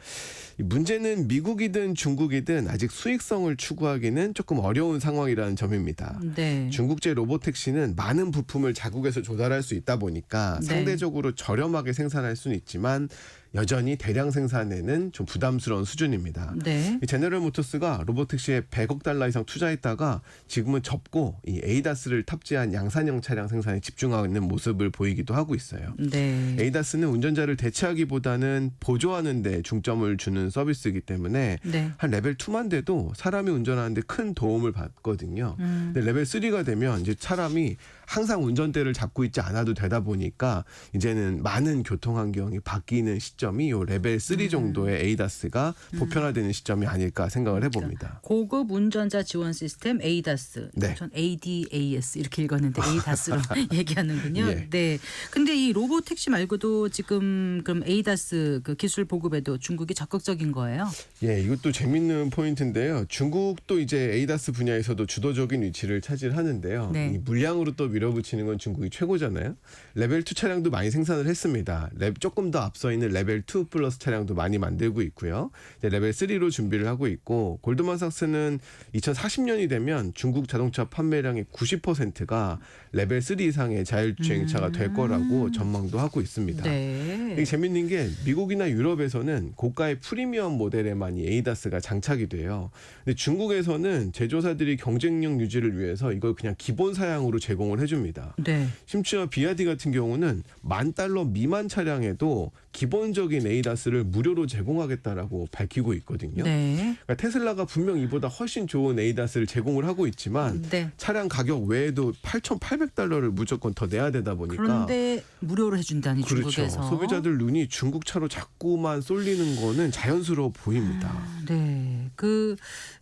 이 문제는 미국이든 중국이든 아직 수익성을 추구하기는 조금 어려운 상황이라는 점입니다. 네. 중국제 로보택시는 많은 부품을 자국에서 조달할 수 있다 보니까 네. 상대적으로 저렴하게 생산할 수는 있지만 여전히 대량 생산에는 좀 부담스러운 수준입니다. 네. 이 제너럴 모터스가 로보택시에 100억 달러 이상 투자했다가 지금은 접고 이 에이다스를 탑재한 양산형 차량 생산에 집중하는 모습을 보이기도 하고 있어요. 네. 에이다스는 운전자를 대체하기보다는 보조하는 데 중점을 주는 서비스이기 때문에 네. 한 레벨 2만 돼도 사람이 운전하는데 큰 도움을 받거든요. 근데 레벨 3가 되면 이제 사람이 항상 운전대를 잡고 있지 않아도 되다 보니까 이제는 많은 교통 환경이 바뀌는 시점이 요 레벨 3 정도의 에이다스가 보편화되는 시점이 아닐까 생각을 해봅니다. 고급 운전자 지원 시스템 에이다스. 네. 전 ADAS 이렇게 읽었는데 에이다스로 얘기하는군요. 예. 네. 근데 이 로보택시 말고도 지금 그럼 에이다스 그 기술 보급에도 중국이 적극적인 거예요? 예, 이것도 재밌는 포인트인데요. 중국도 이제 에이다스 분야에서도 주도적인 위치를 차지하는데요. 네. 이 물량으로 또 밀어붙이는 건 중국이 최고잖아요. 레벨 2 차량도 많이 생산을 했습니다. 조금 더 앞서 있는 레벨 2 플러스 차량도 많이 만들고 있고요. 이제 레벨 3로 준비를 하고 있고 골드만삭스는 2040년이 되면 중국 자동차 판매량의 90%가 레벨 3 이상의 자율주행차가 될 거라고 전망도 하고 있습니다. 네. 이게 재밌는 게 미국이나 유럽에서는 고가의 프리미엄 모델에만 이 에이다스가 장착이 돼요. 근데 중국에서는 제조사들이 경쟁력 유지를 위해서 이걸 그냥 기본 사양으로 제공을 해줍니다. 네. 심지어 비아디 같은 경우는 $10,000 미만 차량에도 기본적인 에이다스를 무료로 제공하겠다라고 밝히고 있거든요. 네. 그러니까 테슬라가 분명 이보다 훨씬 좋은 에이다스를 제공을 하고 있지만 네. 차량 가격 외에도 $8,800를 무조건 더 내야 되다 보니까 그런데 무료로 해준다니 그렇죠. 중국에서. 소비자들 눈이 중국 차로 자꾸만 쏠리는 거는 자연스러워 보입니다. 네. 그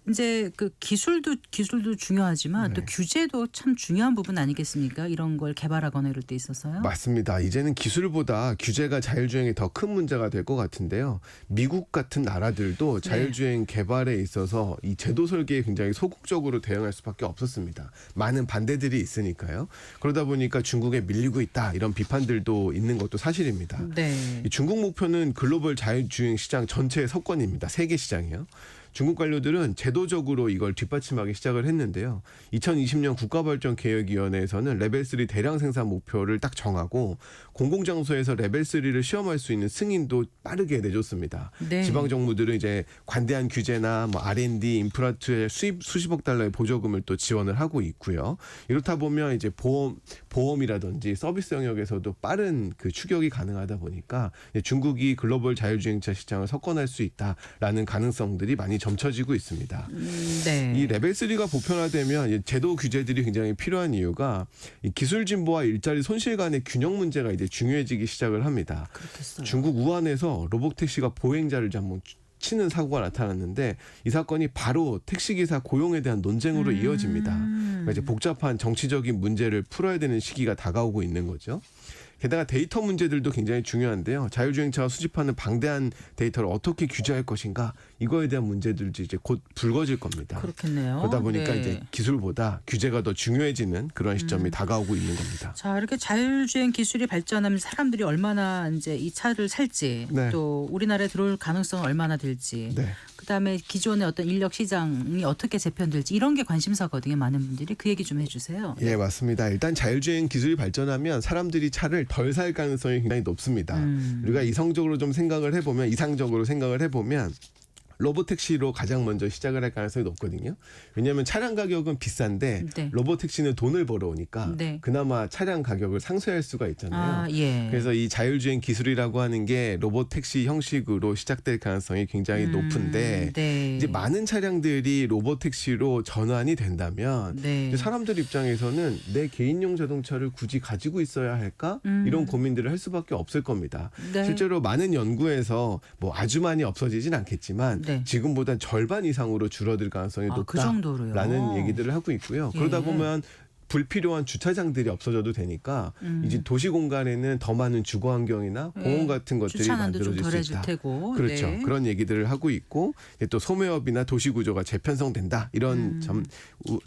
이제 그 기술도 중요하지만 또 네. 규제도 참 중요한 부분 아니겠습니까? 이런 걸 개발하거나 이럴 때 있어서요. 맞습니다. 이제는 기술보다 규제가 자율주행에 더 큰 문제가 될 것 같은데요. 미국 같은 나라들도 자율주행 개발에 있어서 이 제도 설계에 굉장히 소극적으로 대응할 수밖에 없었습니다. 많은 반대들이 있으니까요. 그러다 보니까 중국에 밀리고 있다 이런 비판들도 있는 것도 사실입니다. 네. 이 중국 목표는 글로벌 자율주행 시장 전체의 석권입니다. 세계 시장이요. 중국 관료들은 제도적으로 이걸 뒷받침하기 시작을 했는데요. 2020년 국가발전계획위원회에서는 레벨 3 대량 생산 목표를 딱 정하고 공공장소에서 레벨 3를 시험할 수 있는 승인도 빠르게 내줬습니다. 네. 지방 정부들은 이제 관대한 규제나 뭐 R&D, 인프라 투자에 수십억 달러의 보조금을 또 지원을 하고 있고요. 이렇다 보면 이제 보험이라든지 서비스 영역에서도 빠른 그 추격이 가능하다 보니까 중국이 글로벌 자율주행차 시장을 석권할 수 있다라는 가능성들이 많이 점쳐지고 있습니다. 네. 이 레벨 3가 보편화되면 제도 규제들이 굉장히 필요한 이유가 이 기술 진보와 일자리 손실 간의 균형 문제가 이제 중요해지기 시작을 합니다. 그렇겠어요. 중국 우한에서 로봇택시가 보행자를 한번 치는 사고가 나타났는데 이 사건이 바로 택시기사 고용에 대한 논쟁으로 이어집니다. 그러니까 이제 복잡한 정치적인 문제를 풀어야 되는 시기가 다가오고 있는 거죠. 게다가 데이터 문제들도 굉장히 중요한데요. 자율주행차가 수집하는 방대한 데이터를 어떻게 규제할 것인가 이거에 대한 문제들도 이제 곧 불거질 겁니다. 그렇겠네요. 그러다 보니까 네. 이제 기술보다 규제가 더 중요해지는 그런 시점이 다가오고 있는 겁니다. 자, 이렇게 자율주행 기술이 발전하면서 사람들이 얼마나 이제 이 차를 살지, 네. 또 우리나라에 들어올 가능성은 얼마나 될지, 네. 그다음에 기존의 어떤 인력 시장이 어떻게 재편될지 이런 게 관심사거든요. 많은 분들이 그 얘기 좀 해주세요. 예, 맞습니다. 일단 자율주행 기술이 발전하면 사람들이 차를 덜 살 가능성이 굉장히 높습니다. 우리가 이성적으로 좀 생각을 해보면, 이상적으로 생각을 해보면 로보택시로 가장 먼저 시작을 할 가능성이 높거든요. 왜냐하면 차량 가격은 비싼데 네. 로보택시는 돈을 벌어오니까 네. 그나마 차량 가격을 상쇄할 수가 있잖아요. 아, 예. 그래서 이 자율주행 기술이라고 하는 게 로보택시 형식으로 시작될 가능성이 굉장히 높은데 네. 이제 많은 차량들이 로보택시로 전환이 된다면 네. 이제 사람들 입장에서는 내 개인용 자동차를 굳이 가지고 있어야 할까? 이런 고민들을 할 수밖에 없을 겁니다. 네. 실제로 많은 연구에서 뭐 아주 많이 없어지진 않겠지만 네. 지금보다 절반 이상으로 줄어들 가능성이 아, 그 정도로요? 높다라는 얘기들을 하고 있고요. 예. 그러다 보면 불필요한 주차장들이 없어져도 되니까 이제 도시 공간에는 더 많은 주거 환경이나 예. 공원 같은 것들이 주차난도 좀 만들어질 수 덜해질 있다. 테고. 그렇죠. 네. 그런 얘기들을 하고 있고 또 소매업이나 도시 구조가 재편성된다 이런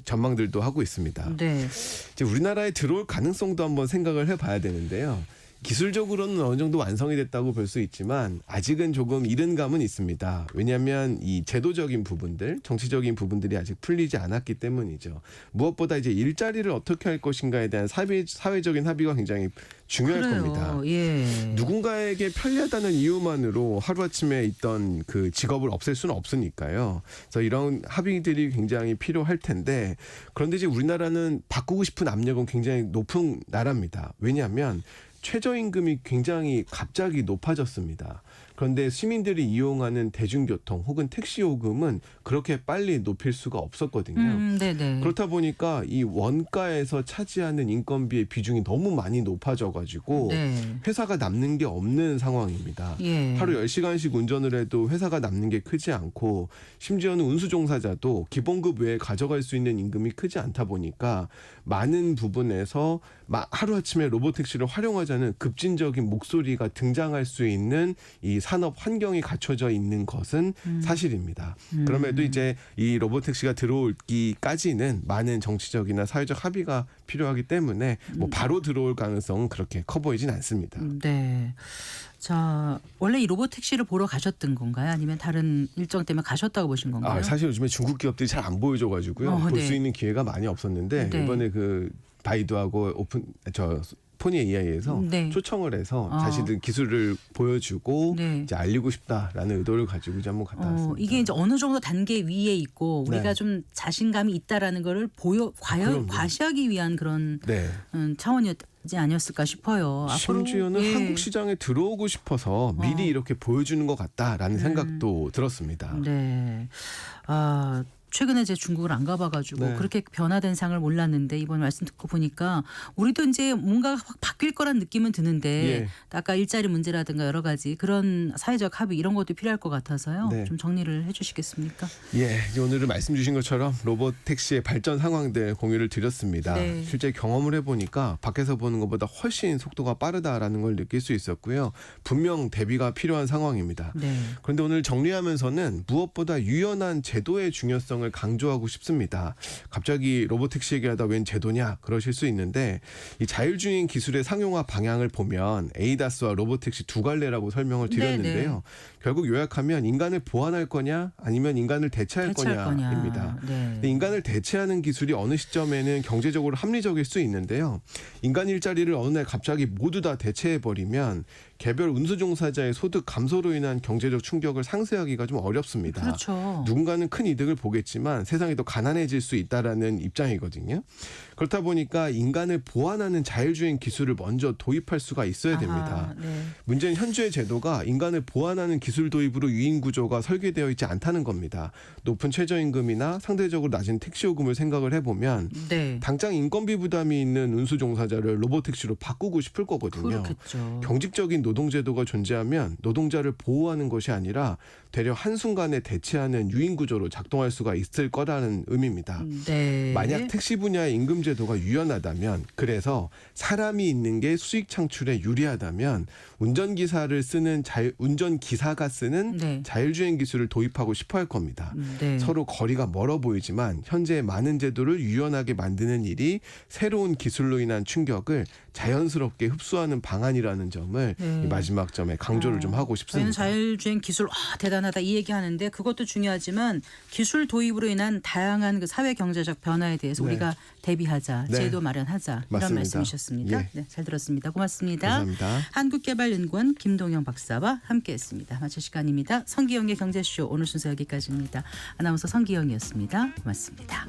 전망들도 하고 있습니다. 네. 이제 우리나라에 들어올 가능성도 한번 생각을 해봐야 되는데요. 기술적으로는 어느 정도 완성이 됐다고 볼 수 있지만 아직은 조금 이른 감은 있습니다. 왜냐하면 이 제도적인 부분들, 정치적인 부분들이 아직 풀리지 않았기 때문이죠. 무엇보다 이제 일자리를 어떻게 할 것인가에 대한 사회적인 합의가 굉장히 중요할 그래요. 겁니다. 예. 누군가에게 편리하다는 이유만으로 하루아침에 있던 그 직업을 없앨 수는 없으니까요. 그래서 이런 합의들이 굉장히 필요할 텐데 그런데 이제 우리나라는 바꾸고 싶은 압력은 굉장히 높은 나라입니다. 왜냐하면 최저임금이 굉장히 갑자기 높아졌습니다. 그런데 시민들이 이용하는 대중교통 혹은 택시 요금은 그렇게 빨리 높일 수가 없었거든요. 네네. 그렇다 보니까 이 원가에서 차지하는 인건비의 비중이 너무 많이 높아져가지고 네. 회사가 남는 게 없는 상황입니다. 예. 하루 10시간씩 운전을 해도 회사가 남는 게 크지 않고 심지어는 운수 종사자도 기본급 외에 가져갈 수 있는 임금이 크지 않다 보니까 많은 부분에서 하루아침에 로보택시를 활용하자는 급진적인 목소리가 등장할 수 있는 이 산업 환경이 갖춰져 있는 것은 사실입니다. 그럼에도 이제 이 로보택시가 들어오기까지는 많은 정치적이나 사회적 합의가 필요하기 때문에 뭐 바로 들어올 가능성은 그렇게 커 보이진 않습니다. 네. 자, 원래 이 로보택시를 보러 가셨던 건가요? 아니면 다른 일정 때문에 가셨다고 보신 건가요? 사실 요즘에 중국 기업들이 잘 안 보여줘가지고요. 볼 수 네. 있는 기회가 많이 없었는데 네. 이번에 그 바이두하고 포니 AI에서 네. 초청을 해서 자신들 기술을 보여주고 네. 이제 알리고 싶다라는 의도를 가지고 이제 한번 갔다 왔습니다. 이게 이제 어느 정도 단계 위에 있고 우리가 네. 좀 자신감이 있다라는 거를 그럼요. 과시하기 위한 그런 네. 차원이지 아니었을까 싶어요. 심지어는 앞으로, 예. 한국 시장에 들어오고 싶어서 미리 이렇게 보여주는 것 같다라는 생각도 들었습니다. 네. 최근에 제 중국을 안 가봐가지고 네. 그렇게 변화된 상을 몰랐는데 이번 말씀 듣고 보니까 우리도 이제 뭔가 확 바뀔 거란 느낌은 드는데 예. 아까 일자리 문제라든가 여러 가지 그런 사회적 합의 이런 것도 필요할 것 같아서요. 네. 좀 정리를 해주시겠습니까? 예, 이제 오늘은 말씀 주신 것처럼 로봇 택시의 발전 상황들 공유를 드렸습니다. 네. 실제 경험을 해보니까 밖에서 보는 것보다 훨씬 속도가 빠르다라는 걸 느낄 수 있었고요. 분명 대비가 필요한 상황입니다. 네. 그런데 오늘 정리하면서는 무엇보다 유연한 제도의 중요성을 강조하고 싶습니다. 갑자기 로보택시 얘기하다 웬 제도냐 그러실 수 있는데 이 자율주행 기술의 상용화 방향을 보면 에이다스와 로보택시 두 갈래라고 설명을 드렸는데요. 네네. 결국 요약하면 인간을 보완할 거냐 아니면 인간을 대체할 거냐입니다. 네. 근데 인간을 대체하는 기술이 어느 시점에는 경제적으로 합리적일 수 있는데요. 인간 일자리를 어느 날 갑자기 모두 다 대체해버리면 개별 운수 종사자의 소득 감소로 인한 경제적 충격을 상쇄하기가 좀 어렵습니다. 그렇죠. 누군가는 큰 이득을 보겠지만 세상이 더 가난해질 수 있다라는 입장이거든요. 그렇다 보니까 인간을 보완하는 자율주행 기술을 먼저 도입할 수가 있어야 됩니다. 네. 문제는 현재의 제도가 인간을 보완하는 기술 도입으로 유인 구조가 설계되어 있지 않다는 겁니다. 높은 최저임금이나 상대적으로 낮은 택시 요금을 생각을 해보면 네. 당장 인건비 부담이 있는 운수 종사자를 로보택시로 바꾸고 싶을 거거든요. 그렇겠죠. 경직적인 노동제도가 존재하면 노동자를 보호하는 것이 아니라 되려 한순간에 대체하는 유인 구조로 작동할 수가 있을 거라는 의미입니다. 네. 만약 택시 분야의 임금 제도가 유연하다면, 그래서 사람이 있는 게 수익 창출에 유리하다면 운전기사가 쓰는 네. 자율주행 기술을 도입하고 싶어 할 겁니다. 네. 서로 거리가 멀어 보이지만 현재 많은 제도를 유연하게 만드는 일이 새로운 기술로 인한 충격을 자연스럽게 흡수하는 방안이라는 점을 네. 이 마지막 점에 강조를 좀 하고 싶습니다. 저희는 자율주행 기술 대단하다 이 얘기하는데 그것도 중요하지만 기술 도입으로 인한 다양한 그 사회 경제적 변화에 대해서 네. 우리가 대비하자, 네. 제도 마련하자 이런 맞습니다. 말씀이셨습니다. 예. 네, 잘 들었습니다. 고맙습니다. 감사합니다. 한국개발연구원 김동영 박사와 함께했습니다. 마칠 시간입니다. 성기영의 경제쇼 오늘 순서 여기까지입니다. 아나운서 성기영이었습니다. 고맙습니다.